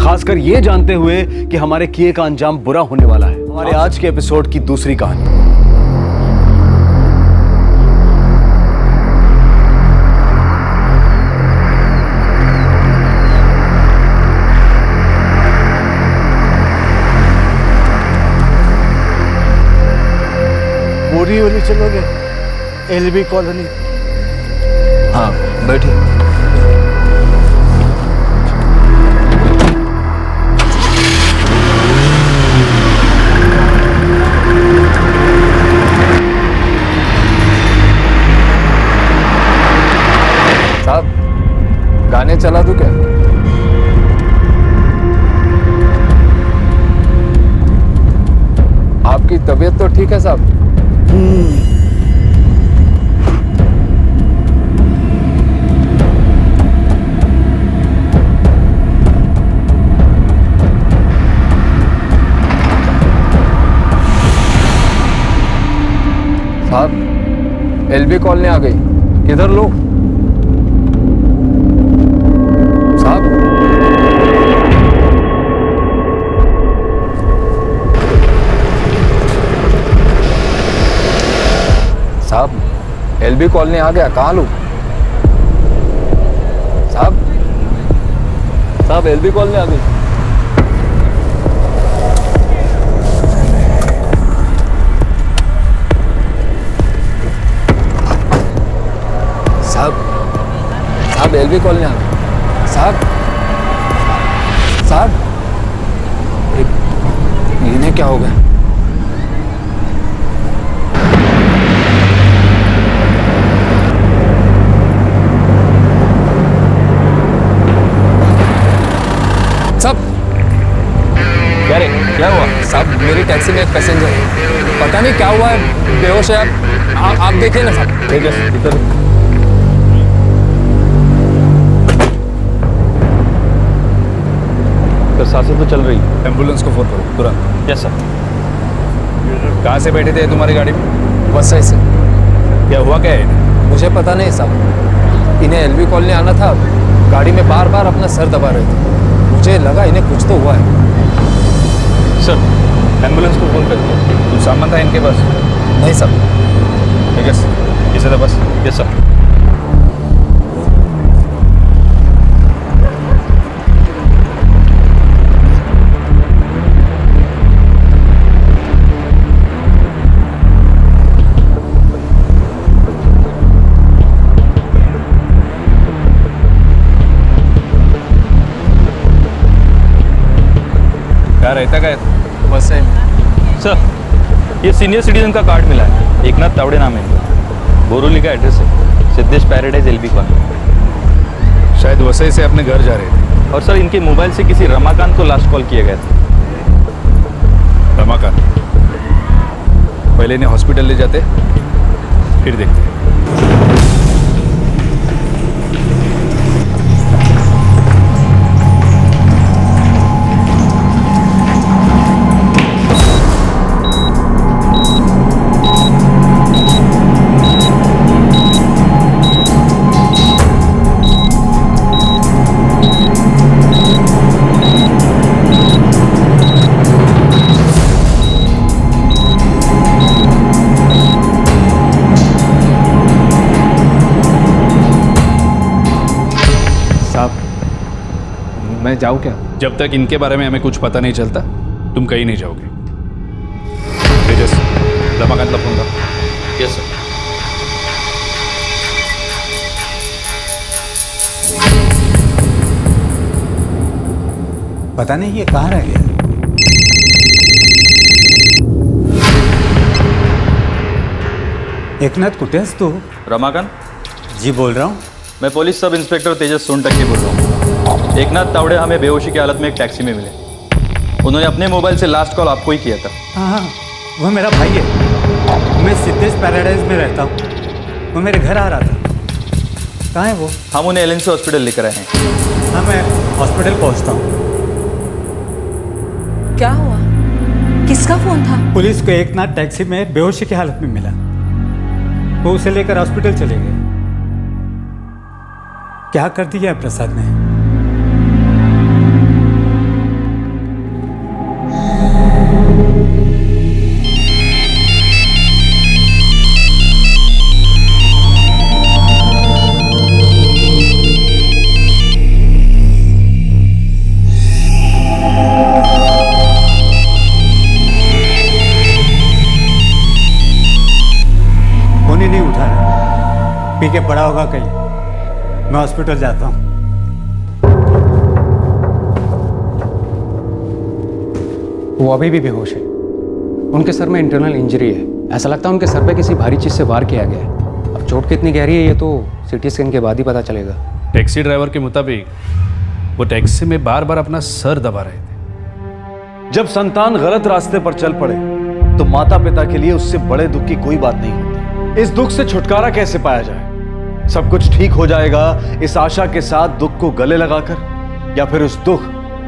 खासकर ये जानते हुए कि हमारे किए का अंजाम बुरा होने वाला है। हमारे आज के एपिसोड की दूसरी कहानी। बोरीवली चलोगे? LB colony. हाँ बैठिए। चला दूं क्या? आपकी तबीयत तो ठीक है साहब? साहब एलबी कॉलोनी आ गई, किधर लो? साहब साहब एलबी कॉलोनी आ गया, कहाँ लूं? साहब एलबी कॉलोनी आ गई। साहब एलबी कॉलोनी आ गई। साहब इन्हें क्या हो गया? साहब क्या हुआ? साहब मेरी टैक्सी में एक पैसेंजर है, पता नहीं क्या हुआ है, बेहोश है। आप देखिए ना साहब। ठीक है इधर। सर सांसें तो चल रही, एम्बुलेंस को फोन करो तुरंत। Yes sir. कहाँ से बैठे थे तुम्हारी गाड़ी में? वसई से। क्या हुआ क्या है? मुझे पता नहीं साहब, इन्हें एलबी कॉलोनी आना था, गाड़ी में बार बार अपना सर दबा रहे थे, मुझे लगा इन्हें कुछ तो हुआ है। सर एम्बुलेंस को फोन कर दिया। कुछ सामान था इनके पास? नहीं सर। ठीक है सर, इसे तो बस। Yes sir. क्या रहता क्या है? बस है सर, ये सीनियर सिटीजन का कार्ड मिला है, एकनाथ तावड़े नाम है इनका, बोरोली का एड्रेस है, सिद्धेश पैराडाइज एलबी कॉलोनी। शायद वसई से अपने घर जा रहे थे। और सर इनके मोबाइल से किसी रमाकांत को लास्ट कॉल किया गया था। रमाकांत? पहले इन्हें हॉस्पिटल ले जाते, फिर देखते। मैं जाऊँ क्या? जब तक इनके बारे में हमें कुछ पता नहीं चलता तुम कहीं नहीं जाओगे। तेजस रमाकांतला फोन कर। Yes sir. पता नहीं ये कहाँ रह गया। एकनाथ कुठे आहेस तू? रमाकांत जी बोल रहा हूँ। मैं पुलिस सब इंस्पेक्टर तेजस सोनटक्के बोल रहा हूँ। एकनाथ तावड़े हमें बेहोशी की हालत में एक टैक्सी में मिले, उन्होंने अपने मोबाइल से लास्ट कॉल आपको ही किया था। हाँ वो मेरा भाई है, मैं सिद्धेश पैराडाइज में रहता हूँ, वो मेरे घर आ रहा था। कहाँ है वो? हम उन्हें एलएनसी हॉस्पिटल लेकर आए हैं। हाँ मैं हॉस्पिटल पहुँचता हूँ। क्या हुआ? किसका फोन था? पुलिस को एकनाथ टैक्सी में बेहोशी की हालत में मिला, वो उसे लेकर हॉस्पिटल चले गए। क्या कर दिया प्रसाद ने? नहीं उठा रहा, पी के पड़ा होगा कहीं। मैं हॉस्पिटल जाता हूँ। वो अभी भी बेहोश है, उनके सर में इंटरनल इंजरी है, ऐसा लगता है उनके सर पे किसी भारी चीज़ से वार किया गया है। अब चोट कितनी गहरी है ये तो सीटी स्कैन के बाद ही पता चलेगा। टैक्सी ड्राइवर के मुताबिक वो टैक्सी में बार बार अपना सर दबा रहे थे। जब संतान गलत रास्ते पर चल पड़े तो माता पिता के लिए उससे बड़े दुख की कोई बात नहीं होती। इस दुख से छुटकारा कैसे पाया जाए? सब कुछ ठीक हो जाएगा इस आशा के साथ दुख को गले लगाकर, या फिर उस दुख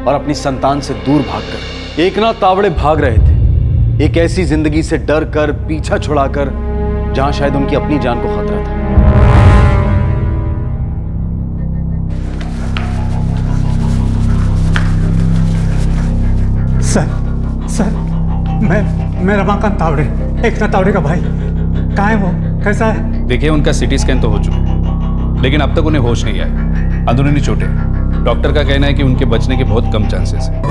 और अपनी संतान से दूर भागकर। एकनाथ तावड़े भाग रहे थे एक ऐसी जिंदगी से डर कर, पीछा छुड़ाकर, जहां शायद उनकी अपनी जान को खतरा था। सर मैं रमाकांत तावड़े, एकनाथ तावड़े का भाई। कहाँ है वो? कैसा है? देखिए, उनका सिटी स्कैन तो हो चुका, लेकिन अब तक उन्हें होश नहीं आया। अंदरूनी चोटें। डॉक्टर का कहना है कि उनके बचने के बहुत कम चांसेस हैं।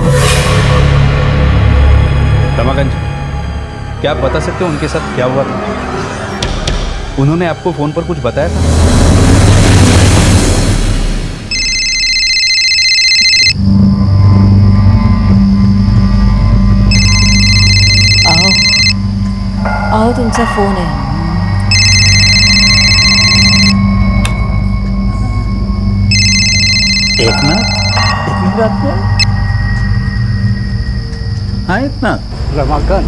रमाकांत जी, क्या आप बता सकते हो उनके साथ क्या हुआ था? उन्होंने आपको फोन पर कुछ बताया था? आओ, तुमचा फोन आहे। एकनाथ, इतनी रात में? हाँ एकनाथ। रमाकांत,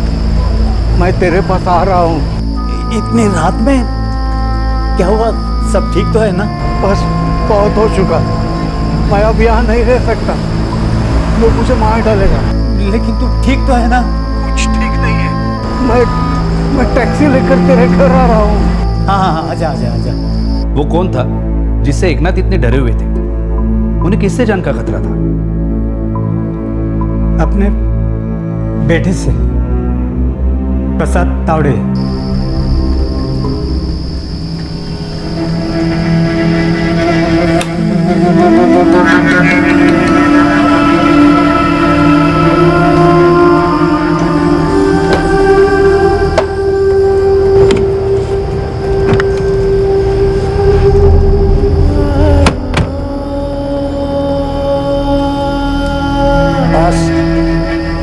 मैं तेरे पास आ रहा हूँ। इतनी रात में क्या हुआ? सब ठीक तो है ना? बस बहुत हो चुका, मैं अब यहाँ नहीं रह सकता। वो मुझे मार डालेगा। लेकिन तू ठीक तो है ना? कुछ ठीक नहीं है। मैं टैक्सी लेकर तेरे घर आ रहा हूँ। हाँ, आजा आजा आजा। वो कौन था जिससे एकनाथ इतने डरे हुए थे? उन्हें किससे जान का खतरा था? अपने बेटे से, प्रसाद तावड़े।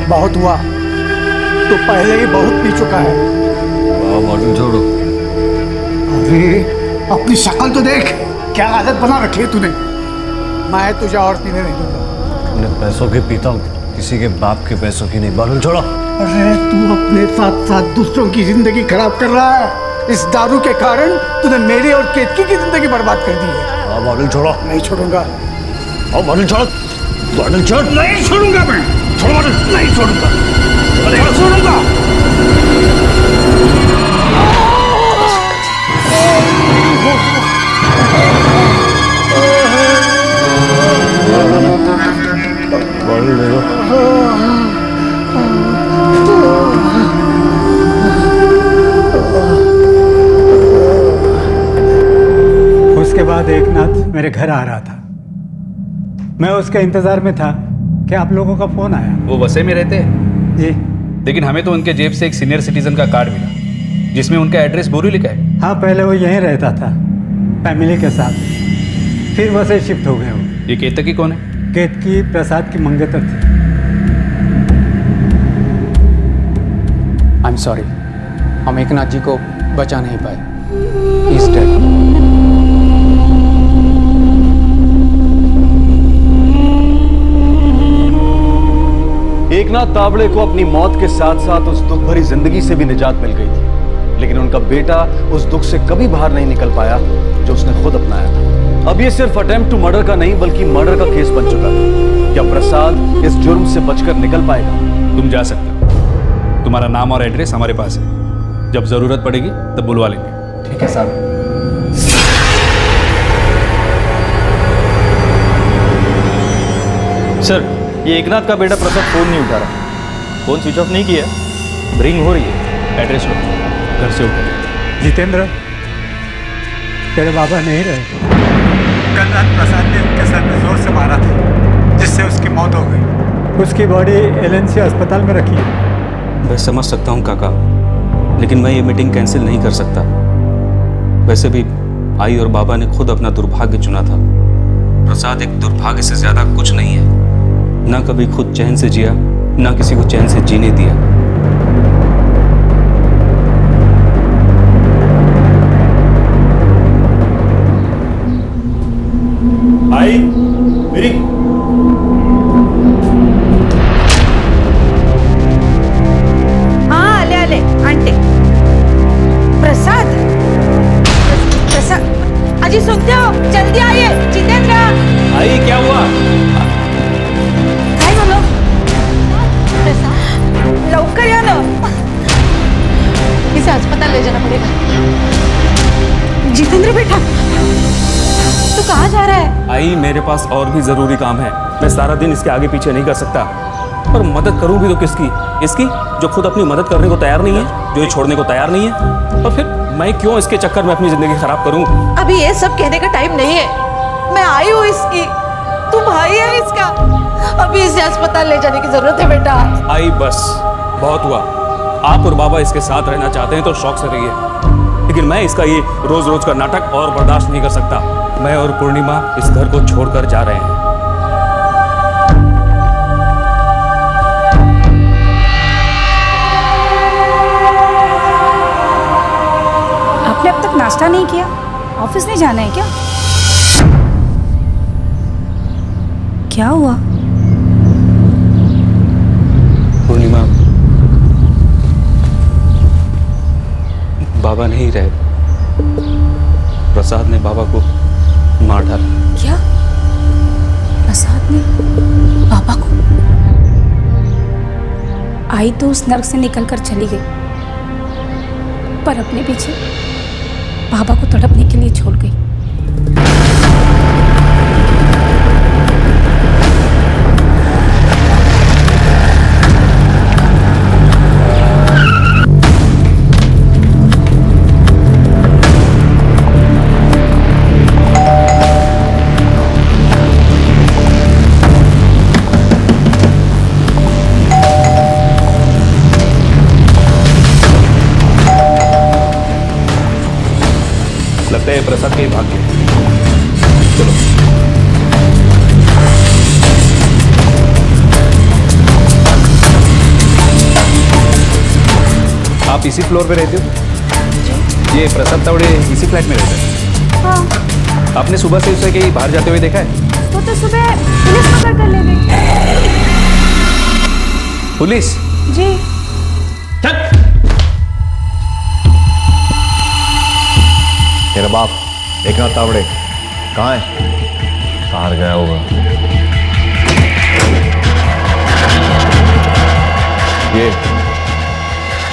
बहुत हुआ, तो पहले ही बहुत पी चुका है। बॉटल छोड़ो। अरे अपनी शक्ल तो देख, क्या आदत बना रखी है तूने। मैं तुझे और पीने नहीं दूंगा। अपने पैसों की पीता हूँ, किसी के बाप के पैसों की नहीं। बॉटल छोड़ो। अरे तू अपने साथ साथ दूसरों की जिंदगी खराब कर रहा है। इस दारू के कारण तूने मेरी और केतकी की जिंदगी बर्बाद कर दी है। बॉटल छोड़ो। नहीं छोड़ूंगा। बॉटल छोड़ो। बॉटल छोड़। नहीं छोड़ूंगा मैं। छोड़ो बॉटल। नहीं छोड़ूंगा। नहीं छोड़ूंगा। बॉटल दे दो। उसके बाद एकनाथ मेरे घर आ रहा था। मैं उसके इंतजार में था कि आप लोगों का फोन आया। वो वसई में रहते हैं? जी। लेकिन हमें तो उनके जेब से एक सीनियर सिटीजन का कार्ड मिला जिसमें उनका एड्रेस बोरू लिखा है। हाँ, पहले वो यहीं रहता था फैमिली के साथ, फिर वसई शिफ्ट हो गए वो। ये केतकी कौन है? केतकी प्रसाद की मंगेतर थी। आई एम सॉरी, हम एकनाथ जी को बचा नहीं पाए। He is dead. Eknath Tawde को अपनी मौत के साथ साथ उस दुख भरी जिंदगी से भी निजात मिल गई थी, लेकिन उनका बेटा उस दुख से कभी बाहर नहीं निकल पाया जो उसने खुद अपनाया था। अब ये सिर्फ अटेम्प्ट टू मर्डर का नहीं बल्कि मर्डर का केस बन चुका है। क्या प्रसाद इस जुर्म से बचकर निकल पाएगा? तुम जा सकते हो। तुम्हारा नाम और एड्रेस हमारे पास है। जब जरूरत पड़ेगी तब बुलवा लेंगे। ठीक है साहब। सर, ये एकनाथ का बेटा प्रसाद फोन नहीं उठा रहा। फोन स्विच ऑफ नहीं किया, रिंग हो रही है। एड्रेस लो, घर से उठा। जितेंद्र, तेरे बाबा नहीं रहे। कल रात प्रसाद ने उनके सर में जोर से मारा था, जिससे उसकी मौत हो गई। उसकी बॉडी एलएनसी अस्पताल में रखी है। मैं समझ सकता हूँ काका, लेकिन मैं ये मीटिंग कैंसिल नहीं कर सकता। वैसे भी आई और बाबा ने खुद अपना दुर्भाग्य चुना था। प्रसाद एक दुर्भाग्य से ज्यादा कुछ नहीं है। ना कभी खुद चैन से जिया, ना किसी को चैन से जीने दिया। जी सुनते हो? जल्दी आइए, जितेंद्र। आई क्या हुआ? काय झालं? लवकर या ना। इसे अस्पताल ले जाना पड़ेगा। जितेंद्र बेटा, तू कहाँ जा रहा है? आई, मेरे पास और भी जरूरी काम है। मैं सारा दिन इसके आगे पीछे नहीं कर सकता। और मदद करूं भी तो किसकी? इसकी जो खुद अपनी मदद करने को तैयार नहीं है, जो ये छोड़ने को तैयार नहीं है। और फिर मैं क्यों इसके चक्कर में अपनी जिंदगी खराब करूं? अभी ये सब कहने का टाइम नहीं है। मैं आई हूँ इसकी, तू भाई है इसका। अभी इसे अस्पताल ले जाने की जरूरत है बेटा। आई बस, बहुत हुआ। आप और बाबा इसके साथ रहना चाहते हैं तो शौक से रहिए, लेकिन मैं इसका ये रोज रोज का नाटक और बर्दाश्त नहीं कर सकता। मैं और पूर्णिमा इस घर को छोड़कर जा रहे हैं। आपने अब तक नाश्ता नहीं किया? ऑफिस नहीं जाना है क्या? क्या हुआ? पूर्णिमा, बाबा नहीं रहे। प्रसाद ने बाबा को मार डाला। क्या? प्रसाद ने बाबा को? आई तो उस नर्क से निकलकर चली गई, पर अपने पीछे बाबा को तड़पने के लिए छोड़ गई। लगता है प्रसाद कहीं भाग गया। चलो। आप इसी फ्लोर पे रहते हो? ये प्रसाद तावड़े इसी फ्लैट में रहते हैं? हाँ। आपने सुबह से उसे कहीं बाहर जाते हुए देखा है? तो सुबह पुलिस पकड़ कर ले गई। पुलिस? जी। तेरा बाप एकनाथ तावड़े कहाँ है? बाहर गया होगा। ये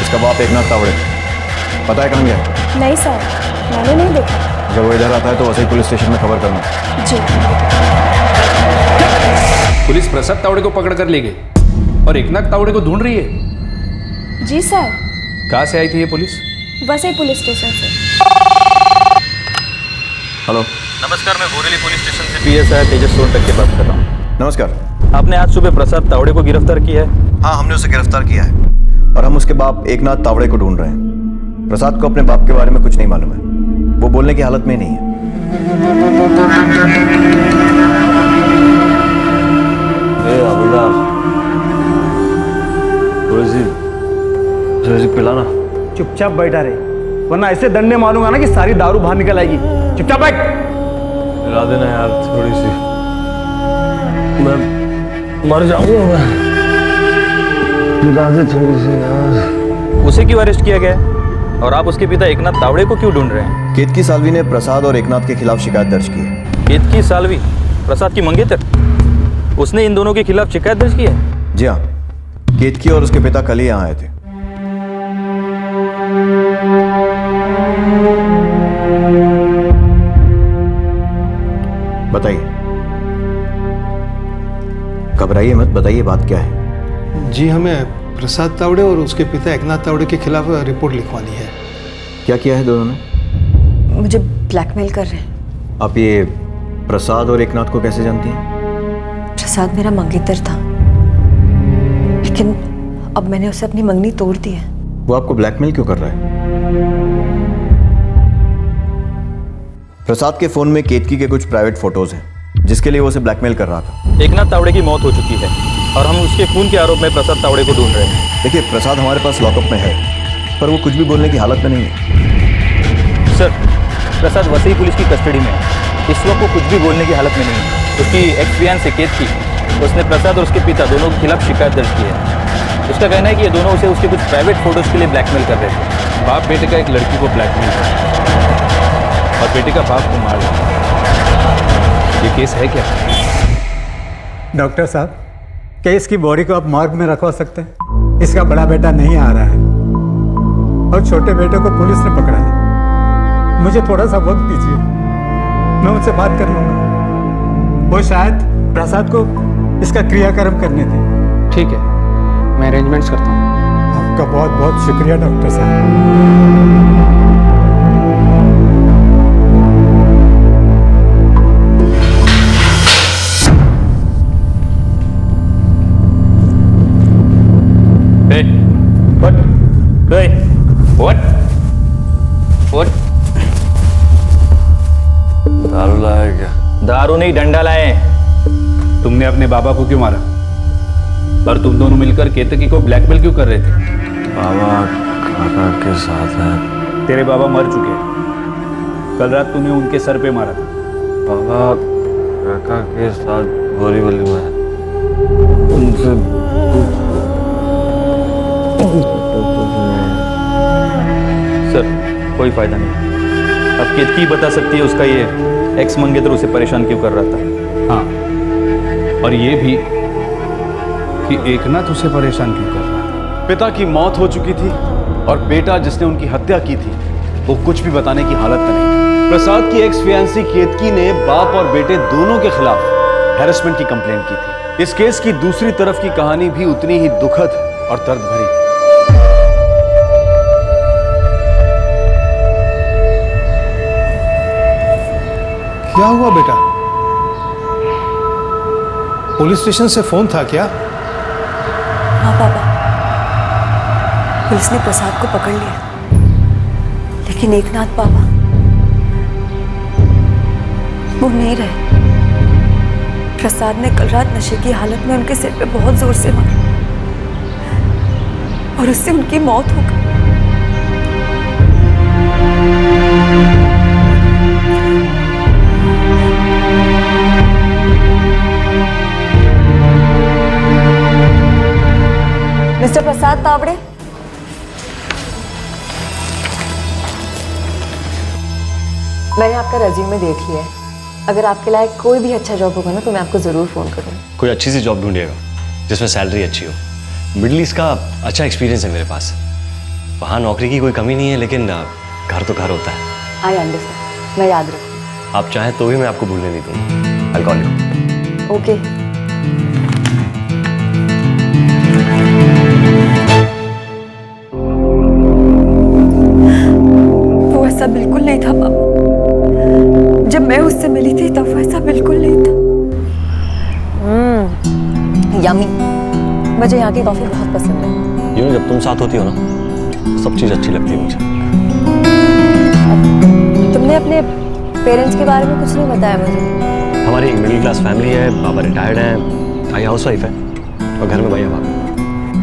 इसका बाप एकनाथ तावड़े, पता है कहाँ गया? नहीं सर, मैंने नहीं देखा। जब वो इधर आता है तो वैसे ही पुलिस स्टेशन में खबर करना। जी। पुलिस प्रसाद तावड़े को पकड़ कर ले गई और एकनाथ तावड़े को ढूंढ रही है। जी सर। कहाँ से आई थी ये पुलिस? वसई पुलिस स्टेशन से। हेलो, नमस्कार, मैं बोरेली पुलिस स्टेशन से PSI तेजस सोनटक के बात कर रहा हूँ। नमस्कार। आपने आज सुबह प्रसाद तावड़े को गिरफ्तार किया है? हाँ, हमने उसे गिरफ्तार किया है और हम उसके बाप एकनाथ तावड़े को ढूंढ रहे हैं। प्रसाद को अपने बाप के बारे में कुछ नहीं मालूम है, वो बोलने की हालत में नहीं है। थोड़ी सी पिलाना। चुपचाप बैठा रहे, वरना ऐसे डंडे मारूंगा ना कि सारी दारू बाहर निकल आएगी। चुपचाप बैठ। मिला देना यार थोड़ी सी, मैं मर जाऊंगा। मिला दे थोड़ी सी यार। उसे क्यों अरेस्ट किया गया है और आप उसके पिता एकनाथ तावड़े को क्यों ढूंढ रहे हैं? केतकी सालवी ने प्रसाद और एकनाथ के खिलाफ शिकायत दर्ज की है। केतकी सालवी प्रसाद की मंगेतर, उसने इन दोनों के खिलाफ शिकायत दर्ज की है? जी हाँ, केतकी और उसके पिता कल ही यहाँ आए थे। बताइए, घबराइए मत, बताइए बात क्या है। जी, हमें प्रसाद तावड़े और उसके पिता एकनाथ तावड़े के खिलाफ रिपोर्ट लिखवानी है। क्या किया है दोनों ने? मुझे ब्लैकमेल कर रहे हैं। आप ये प्रसाद और एकनाथ को कैसे जानती हैं? प्रसाद मेरा मंगेतर था, लेकिन अब मैंने उसे अपनी मंगनी तोड़ दी है। वो आपको ब्लैकमेल क्यों कर रहा है? प्रसाद के फोन में केतकी के कुछ प्राइवेट फोटोज हैं, जिसके लिए वो उसे ब्लैकमेल कर रहा था। एकनाथ तावड़े की मौत हो चुकी है और हम उसके खून के आरोप में प्रसाद तावड़े को ढूंढ रहे हैं। देखिए, प्रसाद हमारे पास लॉकअप में है, पर वो कुछ भी बोलने की हालत में नहीं है। सर, प्रसाद वसई पुलिस की कस्टडी में है, इस वक्त वो कुछ भी बोलने की हालत में नहीं है। उसकी एक्सपीरियंस से केतकी, उसने प्रसाद और उसके पिता दोनों के खिलाफ शिकायत दर्ज की है। उसका कहना है कि ये दोनों उसे उसके कुछ प्राइवेट फोटोज के लिए ब्लैकमेल कर रहे थे। बाप बेटे का एक लड़की को ब्लैकमेल कर, और बेटे का बाप को मार डाला। ये केस है क्या? डॉक्टर साहब, केस की बॉडी को आप मॉर्ग में रखवा सकते हैं? इसका बड़ा बेटा नहीं आ रहा है और छोटे बेटे को पुलिस ने पकड़ा है। मुझे थोड़ा सा वक्त दीजिए, मैं उनसे बात कर लूंगा। वो शायद प्रसाद को इसका क्रियाक्रम करने दें। ठीक है, मैं अरेंजमेंट्स करता हूँ। आपका बहुत बहुत शुक्रिया डॉक्टर साहब। दारू लाया क्या? दारू नहीं, डंडा लाए। तुमने अपने बाबा को क्यों मारा? और तुम दोनों मिलकर केतकी को ब्लैकमेल क्यों कर रहे थे? बाबा काका के साथ है। तेरे बाबा मर चुके हैं। कल रात तूने उनके सर पे मारा था। बाबा काका के साथ बोरीवली में उनसे सर कोई फायदा नहीं। अब केतकी बता सकती है उसका ये एक्स मंगेतर उसे परेशान क्यों कर रहा था। हाँ, और ये भी कि एकनाथ उसे परेशान क्यों कर रहा था। पिता की मौत हो चुकी थी और बेटा जिसने उनकी हत्या की थी वो कुछ भी बताने की हालत में नहीं। प्रसाद की एक्स फियांसी केतकी ने बाप और बेटे दोनों के खिलाफ हैरेसमेंट की कंप्लेंट की थी। इस केस की दूसरी तरफ की कहानी भी उतनी ही दुखद और दर्द भरी थी। क्या हुआ बेटा? पुलिस स्टेशन से फोन था क्या? हाँ पापा, पुलिस ने प्रसाद को पकड़ लिया, लेकिन एकनाथ पापा वो नहीं रहे। प्रसाद ने कल रात नशे की हालत में उनके सिर पे बहुत जोर से मारा और उससे उनकी मौत हो गई। मिस्टर प्रसाद तावड़े, मैंने आपका रेज्यूमे देख लिया है। अगर आपके लायक कोई भी अच्छा जॉब होगा ना तो मैं आपको ज़रूर फ़ोन करूँगी। कोई अच्छी सी जॉब ढूंढिएगा जिसमें सैलरी अच्छी हो। मिडिल ईस्ट का अच्छा एक्सपीरियंस है मेरे पास। वहाँ नौकरी की कोई कमी नहीं है, लेकिन घर तो घर होता है। आई अंडरस्टैंड, मैं याद रखूँगी। आप चाहें तो भी मैं आपको भूलने नहीं दूँगा। I call you. ओके। वो ऐसा बिल्कुल नहीं था पापा। जब मैं उससे मिली थी तब वैसा बिल्कुल नहीं था। यम्मी, मुझे यहाँ की कॉफी बहुत पसंद है। जब तुम साथ होती हो ना सब चीज़ अच्छी लगती है मुझे। तुमने अपने पेरेंट्स के बारे में कुछ नहीं बताया मुझे। हमारी एक मिडिल क्लास फैमिली है। पापा रिटायर्ड हैं, आई हाउस वाइफ है और घर में भैया बाप।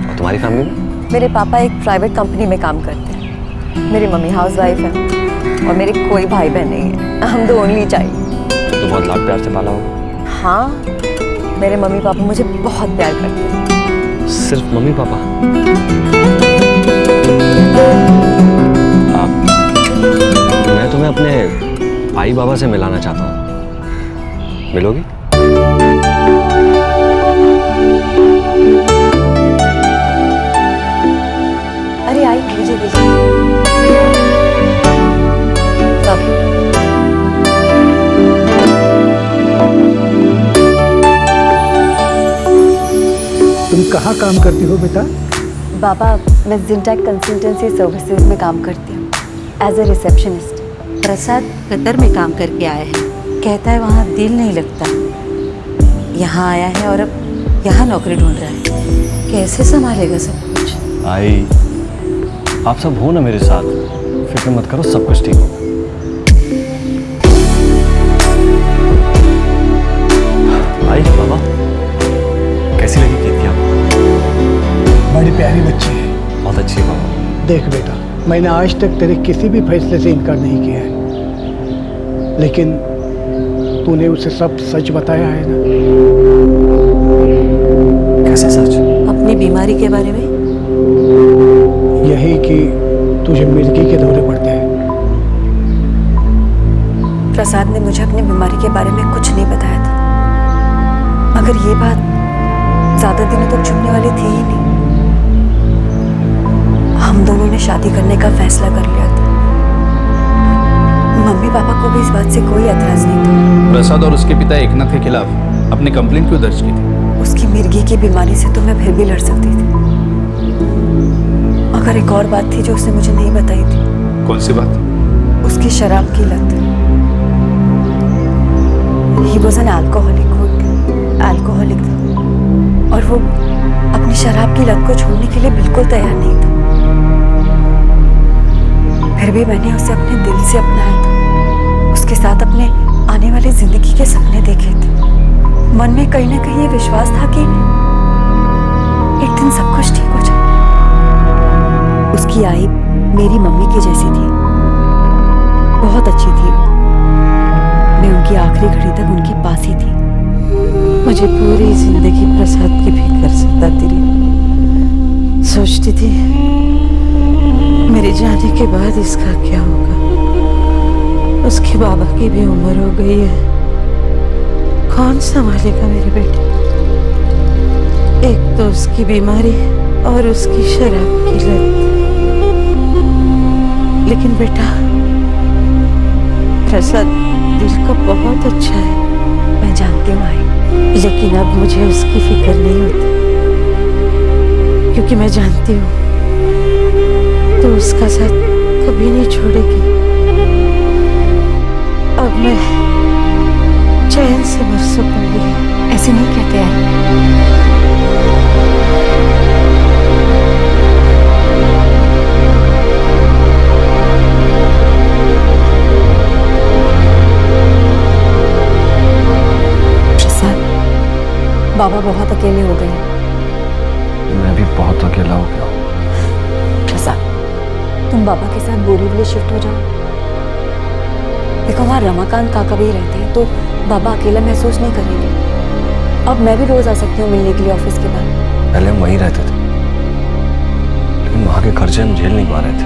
और तुम्हारी फैमिली में? मेरे पापा एक प्राइवेट कंपनी में काम करते हैं। मेरी मम्मी हाउस वाइफ है और मेरे कोई भाई बहन नहीं है। हम दो ओनली चाइल्ड। तो बहुत लाड प्यार से पाला होगा। हाँ, मेरे मम्मी पापा मुझे बहुत प्यार करते हैं। सिर्फ मम्मी पापा? मैं तुम्हें अपने भाई बाबा से मिलाना चाहता हूँ, मिलोगी? अरे आई, दीजिए दीजिए। तुम कहाँ काम करती हो बेटा? बाबा, मैं जिंटैक कंसल्टेंसी सर्विसेज में काम करती हूँ as a receptionist. Prasad Qatar में काम करके आया है, कहता है वहाँ दिल नहीं लगता। यहाँ आया है और अब यहाँ नौकरी ढूंढ रहा है। कैसे संभालेगा सब कुछ? आई, आप सब हो ना मेरे साथ, फिक्र मत करो, सब कुछ ठीक होगा। आई बाबा, कैसी लगी केतकी आपको? बड़ी प्यारी बच्ची है। बहुत अच्छी है बाबा। देख बेटा, मैंने आज तक तेरे किसी भी फैसले से इनकार नहीं किया है, लेकिन तूने उसे सब सच बताया है ना? कैसे सच? अपनी बीमारी के बारे में। यही कि तुझे मिर्गी के दौरे पड़ते हैं। प्रसाद ने मुझे अपनी बीमारी के बारे में कुछ नहीं बताया था, मगर ये बात ज्यादा दिनों तक छुपने वाली थी ही नहीं। हम दोनों ने शादी करने का फैसला कर लिया था। मम्मी पापा को भी इस बात से कोई एतराज नहीं था। प्रसाद और उसके पिता एकनाथ के खिलाफ अपनी कंप्लेंट क्यों दर्ज की थी? उसकी मिर्गी की बीमारी से तो मैं फिर भी लड़ सकती थी, मगर एक और बात थी जो उसने मुझे नहीं बताई थी। कौन सी बात? उसकी शराब की लत। He was an alcoholic, alcoholic था और वो अपनी शराब की लत को छोड़ने के लिए बिल्कुल तैयार नहीं था। फिर भी मैंने उसे अपने दिल से अपनाया था, उसके साथ अपने आने वाली जिंदगी के सपने देखे थे। मन में कहीं ना कहीं ये विश्वास था कि एक दिन सब कुछ ठीक हो जाए। उसकी आई मेरी मम्मी की जैसी थी, बहुत अच्छी थी। मैं उनकी आखिरी घड़ी तक उनके पास ही थी। मुझे पूरी जिंदगी प्रसाद की फिक्र सताती रही। सोचती थी मेरे जाने के बाद इसका क्या होगा। उसके बाबा की भी उम्र हो गई है, कौन संभालेगा मेरे बेटे। एक तो उसकी बीमारी और उसकी शराब की लत। लेकिन बेटा, प्रसाद दिल का बहुत अच्छा है, मैं जानती हूँ आई, लेकिन अब मुझे उसकी फिक्र नहीं होती, क्योंकि मैं जानती हूँ तो उसका साथ कभी नहीं छोड़ेगी। अब मैं चैन से मर सकूंगी। ऐसे नहीं कहते हैं। बाबा बहुत अकेले हो गए हैं। मैं भी बहुत अकेला हो गया हूँ। तुम बाबा के साथ बोरीवली शिफ्ट हो जाओ। देखो वहाँ रमाकांत काका भी रहते हैं, तो बाबा अकेला महसूस नहीं करेंगे। अब मैं भी रोज आ सकती हूँ मिलने के लिए ऑफिस के बाद। पहले हम वहीं रहते थे, लेकिन वहाँ के खर्चे हम झेल नहीं पा रहे थे,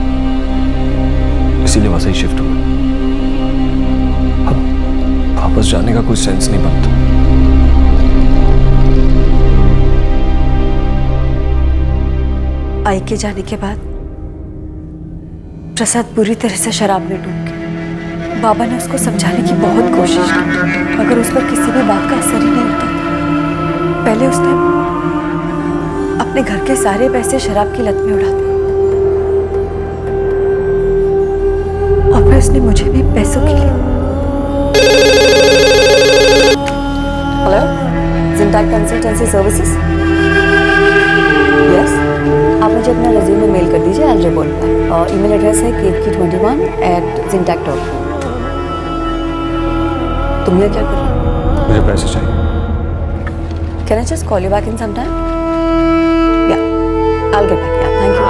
इसीलिए वैसे ही शिफ्ट हुए। अब वापस जाने का कोई सेंस नहीं बनता। आई के जाने के बाद प्रसाद पूरी तरह से शराब में डूब गया। बाबा ने उसको समझाने की बहुत कोशिश की, मगर उस पर किसी भी बात का असर ही नहीं होता था। पहले उसने अपने घर के सारे पैसे शराब की लत में उड़ा दिए और फिर उसने मुझे भी पैसों के लिए। Hello, Zintech consultancy services. Yes, आप मुझे अपना रेज्यूमे मेल कर दीजिए, आई विल रिपोर्ट बैक। और ईमेल एड्रेस है ketki21@zintech.com। तुम ये क्या कर रहे हो? मुझे पैसे चाहिए। Can I just call you back in some time? Yeah, I'll get back. Yeah, thank you.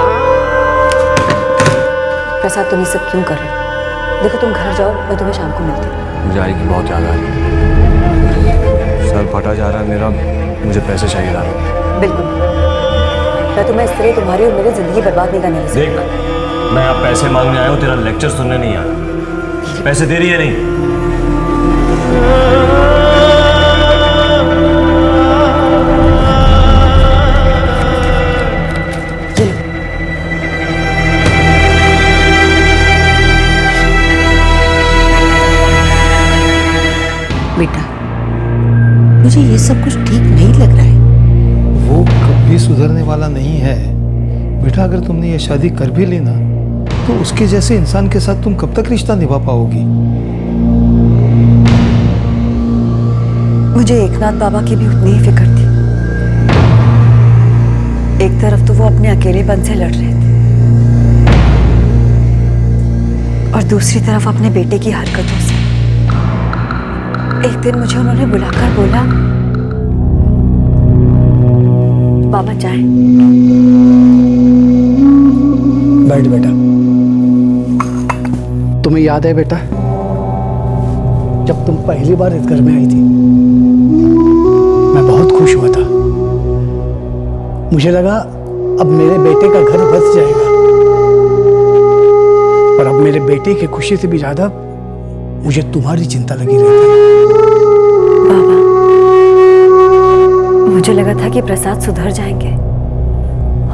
प्रसाद, तुम ये सब क्यों कर रहे हो? देखो, तुम घर जाओ, मैं तुम्हें शाम को मिलती हूँ। मुझे आई की बहुत याद आ रही है। सर फटा जा रहा है मेरा, मुझे पैसे चाहिए दारू। बिल्कुल, मैं तुम्हें इस तरह तुम्हारी और मेरी जिंदगी बर्बाद नहीं करने दे। देख, मैं आप पैसे मांगने आया हूँ, तेरा लेक्चर सुनने नहीं आया। पैसे दे रही है नहीं? बेटा, मुझे ये सब कुछ ठीक नहीं लग रहा है। वो कभी सुधरने वाला नहीं है बेटा। अगर तुमने ये शादी कर भी ली ना, तो उसके जैसे इंसान के साथ तुम कब तक रिश्ता निभा पाओगी? मुझे एकनाथ बाबा की भी उतनी ही फिक्र थी। एक तरफ तो वो अपने अकेलेपन से लड़ रहे थे और दूसरी तरफ अपने बेटे की हरकतों से। एक दिन मुझे उन्होंने बुलाकर बोला, बाबा चाय। बैठ बेटा। तुम्हें याद है बेटा, जब तुम पहली बार इस घर में आई थी, मैं बहुत खुश हुआ था। मुझे लगा अब मेरे बेटे का घर बस जाएगा, पर अब मेरे बेटे की खुशी से भी ज्यादा मुझे तुम्हारी चिंता लगी रहती है। बाबा, मुझे लगा था कि प्रसाद सुधर जाएंगे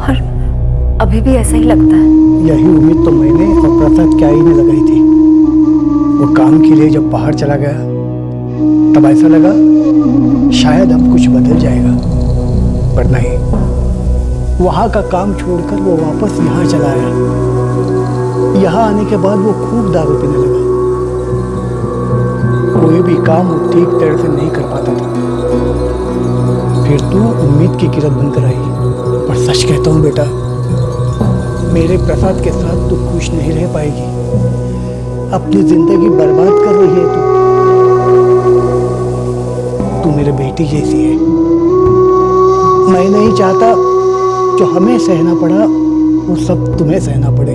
और अभी भी ऐसा ही लगता है। यही उम्मीद तो मैंने और प्रसाद क्या ही ने लगाई थी। वो काम के लिए जब बाहर चला गया तब ऐसा लगा शायद अब कुछ बदल जाएगा, पर नहीं। वहाँ का काम छोड़कर वो वापस यहाँ चला आया। यहाँ आने के बाद वो खूब दारू पीने लगा। कोई भी काम वो ठीक तरह से नहीं कर पाता था। फिर तू उम्मीद की किरण बनकर आई। पर सच कहता हूँ बेटा, मेरे प्रसाद के साथ तू खुश नहीं रह पाएगी। अपनी जिंदगी बर्बाद कर रही है तू मेरे बेटी जैसी है। मैं नहीं चाहता जो हमें सहना पड़ा वो सब तुम्हें सहना पड़े।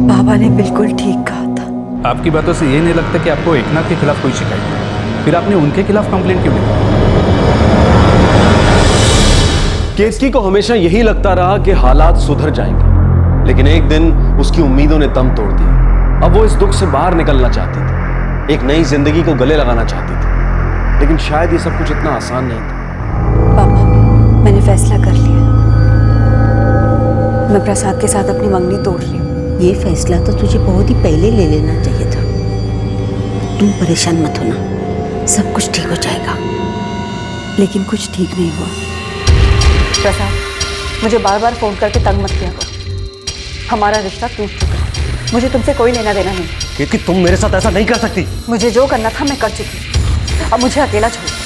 बाबा ने बिल्कुल ठीक कहा था। आपकी बातों से ये नहीं लगता कि आपको एकनाथ के खिलाफ कोई शिकायत है? फिर आपने उनके खिलाफ कंप्लेंट क्यों दी? केतकी को हमेशा यही लगता रहा कि हालात सुधर जाएंगे, लेकिन एक दिन उसकी उम्मीदों ने दम तोड़ दिया। अब वो इस दुख से बाहर निकलना चाहती थी, एक नई जिंदगी को गले लगाना चाहती थी, लेकिन शायद ये सब कुछ इतना आसान नहीं था। पापा, मैंने फैसला कर लिया। मैं प्रसाद के साथ अपनी मंगनी तोड़ रही हूँ। ये फैसला तो तुझे बहुत ही पहले ले लेना चाहिए था। तुम परेशान मत होना, सब कुछ ठीक हो जाएगा। लेकिन कुछ ठीक नहीं हुआ। प्रसाद, मुझे बार बार फोन करके तंग मत किया करो। हमारा रिश्ता टूट चुका है। मुझे तुमसे कोई लेना देना नहीं। केतकी, तुम मेरे साथ ऐसा नहीं कर सकती। मुझे जो करना था मैं कर चुकी। अब मुझे अकेला छोड़।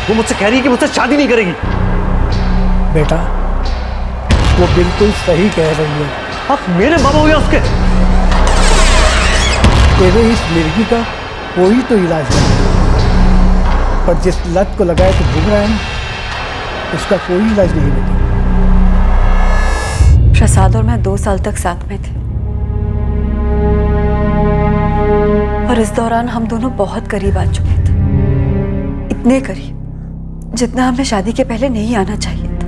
वो मुझसे कह रही है कि मुझसे शादी नहीं करेगी। बेटा, वो बिल्कुल सही कह रही है। आप मेरे बाबा हो गया उसके। तेरे इस मिर्गी का कोई तो इलाज नहीं, पर जिस लत को लगाए तो घूम रहा है ना, उसका कोई इलाज नहीं बेटा। प्रसाद और मैं 2 साल तक साथ में थे और इस दौरान हम दोनों बहुत करीब आ चुके थे। इतने करीब जितना हमें शादी के पहले नहीं आना चाहिए था।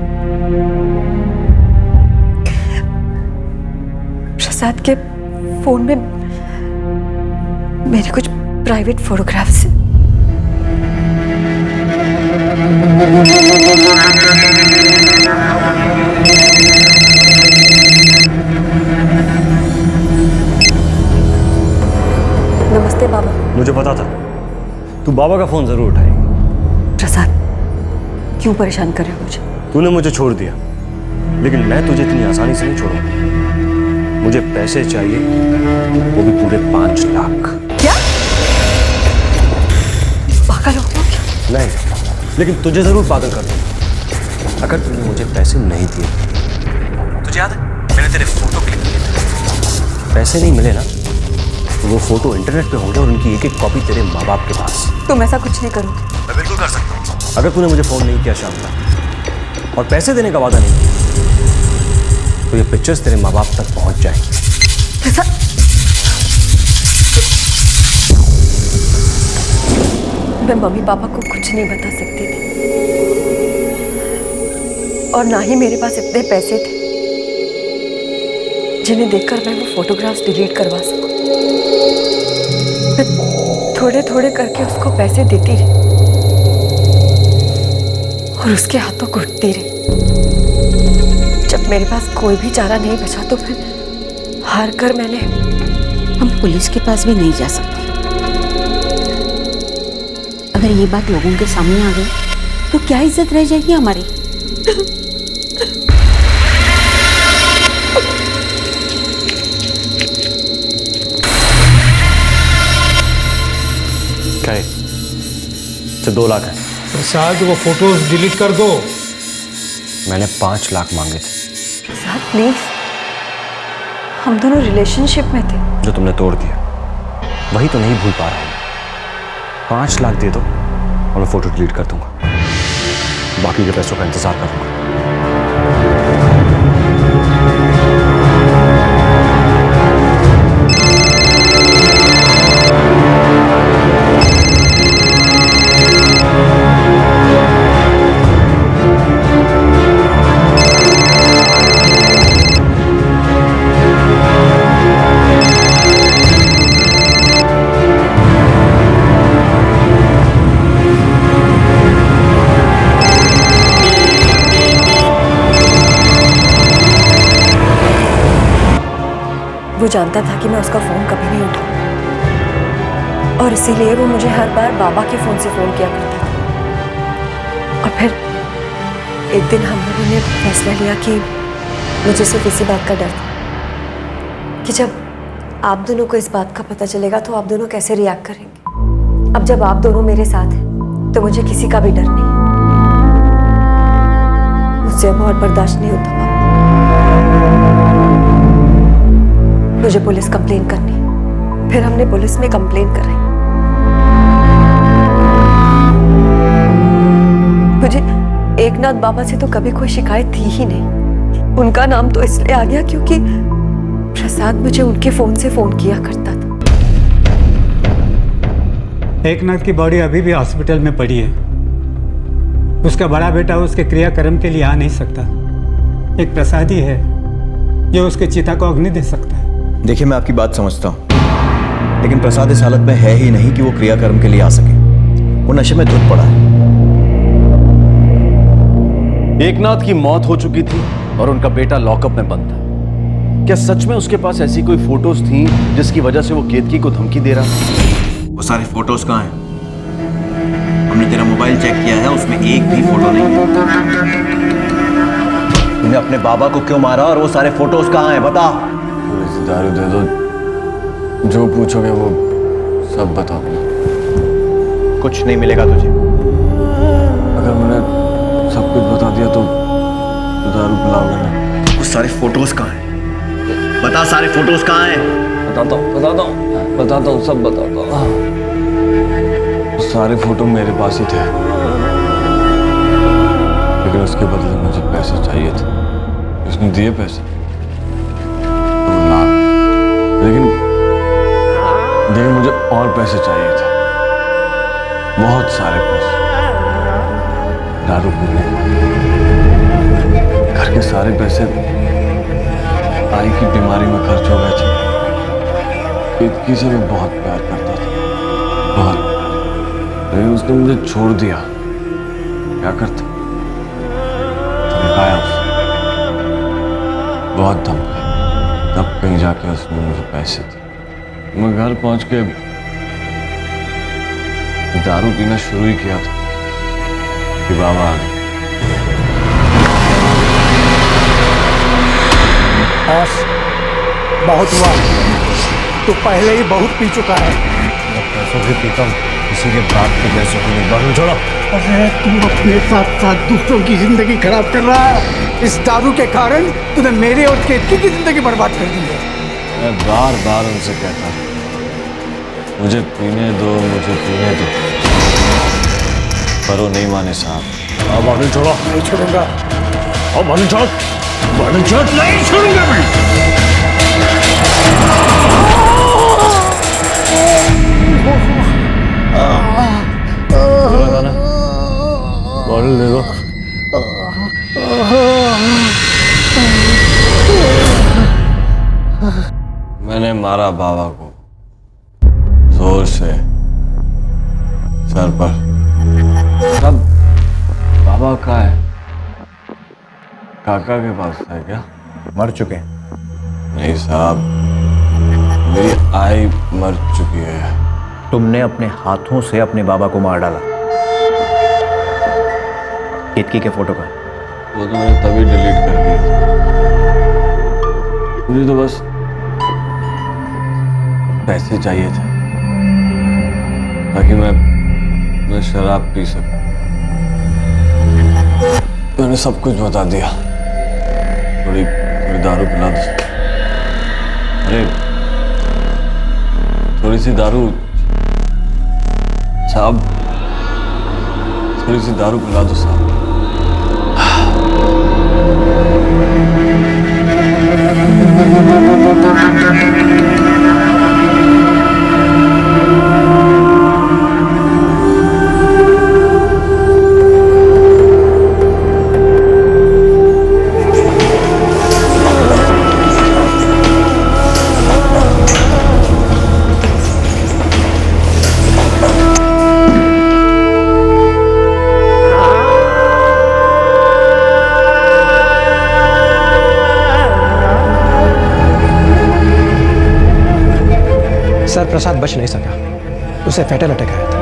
प्रसाद के फोन में मेरे कुछ प्राइवेट फोटोग्राफ्स हैं। नमस्ते बाबा। मुझे पता था तू बाबा का फोन जरूर उठाएगी। प्रसाद, क्यों परेशान कर रहे हो मुझे? तूने मुझे छोड़ दिया, लेकिन मैं तुझे इतनी आसानी से नहीं छोड़ूंगा। मुझे पैसे चाहिए, वो भी पूरे 5 लाख। क्या? पागल हो क्या? नहीं, लेकिन तुझे जरूर पागल कर दूंगा अगर तूने मुझे पैसे नहीं दिए। तुझे याद है मैंने तेरे फोटो क्लिक किए थे? पैसे नहीं मिले ना तो वो फोटो इंटरनेट पे होंगे और उनकी एक एक कॉपी तेरे माँ बाप के पास। तुम ऐसा कुछ नहीं करोगे। मैं बिल्कुल कर सकता हूँ। अगर तूने मुझे फोन नहीं किया शाम का और पैसे देने का वादा नहीं किया तो ये पिक्चर्स तेरे माँ बाप तक पहुंच जाएंगी। मैं मम्मी पापा को कुछ नहीं बता सकती थी और ना ही मेरे पास इतने पैसे थे जिन्हें देखकर मैं वो फोटोग्राफ्स डिलीट करवा सकूं। मैं थोड़े थोड़े करके उसको पैसे देती रही और उसके हाथों घुटती रही। जब मेरे पास कोई भी चारा नहीं बचा तो फिर हार कर मैंने। हम पुलिस के पास भी नहीं जा सकते। अगर ये बात लोगों के सामने आ गई तो क्या इज्जत रह जाएगी हमारी? क्या है? 2 लाख है। प्रसाद, वो फोटोज डिलीट कर दो। मैंने 5 लाख मांगे थे। प्रसाद प्लीज, हम दोनों रिलेशनशिप में थे जो तुमने तोड़ दिया, वही तो नहीं भूल पा रहा हूं। 5 लाख दे दो और मैं फोटो डिलीट कर दूंगा। बाकी के पैसों का इंतजार करूंगा। वो जानता था कि मैं उसका फ़ोन कभी नहीं उठाऊं और इसीलिए वो मुझे हर बार बाबा के फ़ोन से फ़ोन किया करता था। और फिर एक दिन हम लोगों ने फैसला लिया कि मुझे सिर्फ इसी बात का डर था कि जब आप दोनों को इस बात का पता चलेगा तो आप दोनों कैसे रिएक्ट करेंगे। अब जब आप दोनों मेरे साथ हैं तो मुझे किसी का भी डर नहीं है। मुझसे अब और बर्दाश्त नहीं होता पापा। मुझे पुलिस कंप्लेन करनी है। फिर हमने पुलिस में कंप्लेन कराई। मुझे एकनाथ बाबा से तो कभी कोई शिकायत थी ही नहीं। उनका नाम तो इसलिए आ गया क्योंकि प्रसाद मुझे उनके फोन से फोन किया करता था। एकनाथ की बॉडी अभी भी हॉस्पिटल में पड़ी है। उसका बड़ा बेटा उसके क्रियाक्रम के लिए आ नहीं सकता। एक प्रसाद ही है जो उसके चिता को अग्नि दे सकता है। देखिए, मैं आपकी बात समझता हूँ, लेकिन प्रसाद इस हालत में है ही नहीं कि वो क्रियाक्रम के लिए आ सके। वो नशे में धुत पड़ा है। एकनाथ की मौत हो चुकी थी और उनका बेटा लॉकअप में बंद था। क्या सच में उसके पास ऐसी कोई फोटोज थी जिसकी वजह से वो केतकी को धमकी दे रहा? वो सारे फोटोज कहाँ हैं? हमने तेरा मोबाइल चेक किया है, उसमें एक भी फोटो नहीं है। तूने अपने बाबा को क्यों मारा और वो सारे फोटोज कहाँ हैं? बता। दारू दे दो, जो पूछोगे वो सब बताओ। कुछ नहीं मिलेगा तुझे। अगर मैंने सब कुछ बता दिया तो दारू पिलाओगे ना? वो सारे फोटोज कहाँ हैं? बता, सारे फोटोज कहाँ हैं? बताता हूँ, सब बताता हूँ। सारे फोटो मेरे पास ही थे, लेकिन उसके बदले मुझे पैसे चाहिए थे। उसने दिए पैसे, लेकिन मुझे और पैसे चाहिए थे, बहुत सारे पैसे। दारू पीने, घर के सारे पैसे आई की बीमारी में खर्च हो गए थे। केतकी से मैं बहुत प्यार करता था, बहुत। लेकिन उसने मुझे छोड़ दिया। क्या करता? धमकाया उसने, बहुत धमकाया। तब कहीं जाके उसने मुझे पैसे दिए। मैं घर पहुंच के दारू पीना शुरू ही किया था कि बाबा आ गए। बहुत हुआ, तो पहले ही बहुत पी चुका है। पैसों से पीता हूँ, किसी के बाप के पैसों को नहीं। बाहर छोड़ो। अरे तू अपने साथ साथ दूसरों की जिंदगी खराब कर रहा है। इस दारू के कारण तूने मेरे और केतकी की जिंदगी बर्बाद कर दी है। मैं बार बार उनसे कहता हूँ, मुझे पीने दो, पर वो नहीं माने साहब। अब बाहर छोड़ो। नहीं छोड़ूंगा। अब बाहर छोड़, नहीं छोड़ूंगा मैं। बॉटल दे दो। मैंने मारा बाबा को जोर से सर पर। सब बाबा का है, काका के पास है क्या? मर चुके हैं। नहीं साहब, मेरी आई मर चुकी है। तुमने अपने हाथों से अपने बाबा को मार डाला। केतकी के फोटो का वो तो मैंने तभी डिलीट कर दिया था। मुझे तो बस पैसे चाहिए थे ताकि मैं शराब पी सकूं। मैंने सब कुछ बता दिया। थोड़ी दारू पिला दो। अरे थोड़ी सी दारू साहब, थोड़ी सी दारू पिला दो साहब। प्रसाद बच नहीं सका, उसे फैटल अटैक आया था।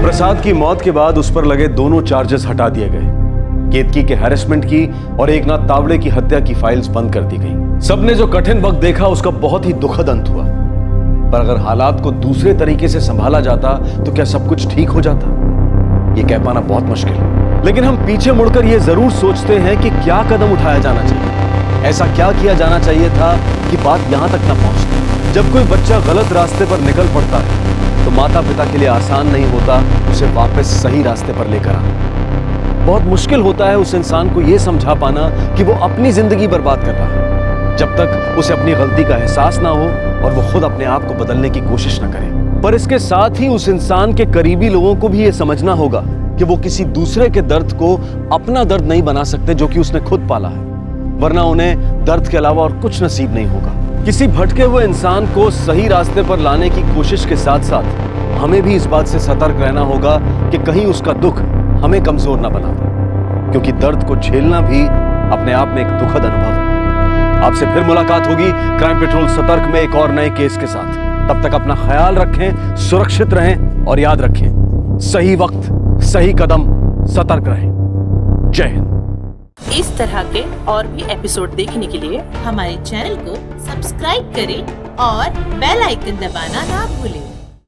प्रसाद की मौत के बाद उस पर लगे दोनों चार्जेस हटा दिए गए। केतकी के हैरेसमेंट की और एकनाथ तावड़े की हत्या की फाइल्स बंद कर दी गई। सबने जो कठिन वक्त देखा उसका बहुत ही दुखद अंत हुआ, पर अगर हालात को दूसरे तरीके से संभाला जाता तो क्या सब कुछ ठीक हो जाता, ये कह पाना बहुत मुश्किल है। लेकिन हम पीछे मुड़कर यह जरूर सोचते हैं कि क्या कदम उठाया जाना चाहिए, ऐसा क्या किया जाना चाहिए था कि बात यहां तक न पहुंचती। जब कोई बच्चा गलत रास्ते पर निकल पड़ता है तो माता पिता के लिए आसान नहीं होता उसे वापस सही रास्ते पर लेकर आना। बहुत मुश्किल होता है उस इंसान को यह समझा पाना कि वो अपनी जिंदगी बर्बाद कर रहा है, जब तक उसे अपनी गलती का एहसास ना हो और वो खुद अपने आप को बदलने की कोशिश ना करे। पर इसके साथ ही उस इंसान के करीबी लोगों को भी यह समझना होगा कि वो किसी दूसरे के दर्द को अपना दर्द नहीं बना सकते जो कि उसने खुद पाला है, वरना उन्हें दर्द के अलावा और कुछ नसीब नहीं होगा। किसी भटके हुए इंसान को सही रास्ते पर लाने की कोशिश के साथ साथ हमें भी इस बात से सतर्क रहना होगा कि कहीं उसका दुख हमें कमजोर ना बना दे, क्योंकि दर्द को झेलना भी अपने आप में एक दुखद अनुभव है। आपसे फिर मुलाकात होगी क्राइम पेट्रोल सतर्क में एक और नए केस के साथ। तब तक अपना ख्याल रखें, सुरक्षित रहें और याद रखें, सही वक्त सही कदम, सतर्क रहें। जय हिंद। इस तरह के और भी एपिसोड देखने के लिए हमारे चैनल को सब्सक्राइब करें और बेल आइकन दबाना ना भूलें।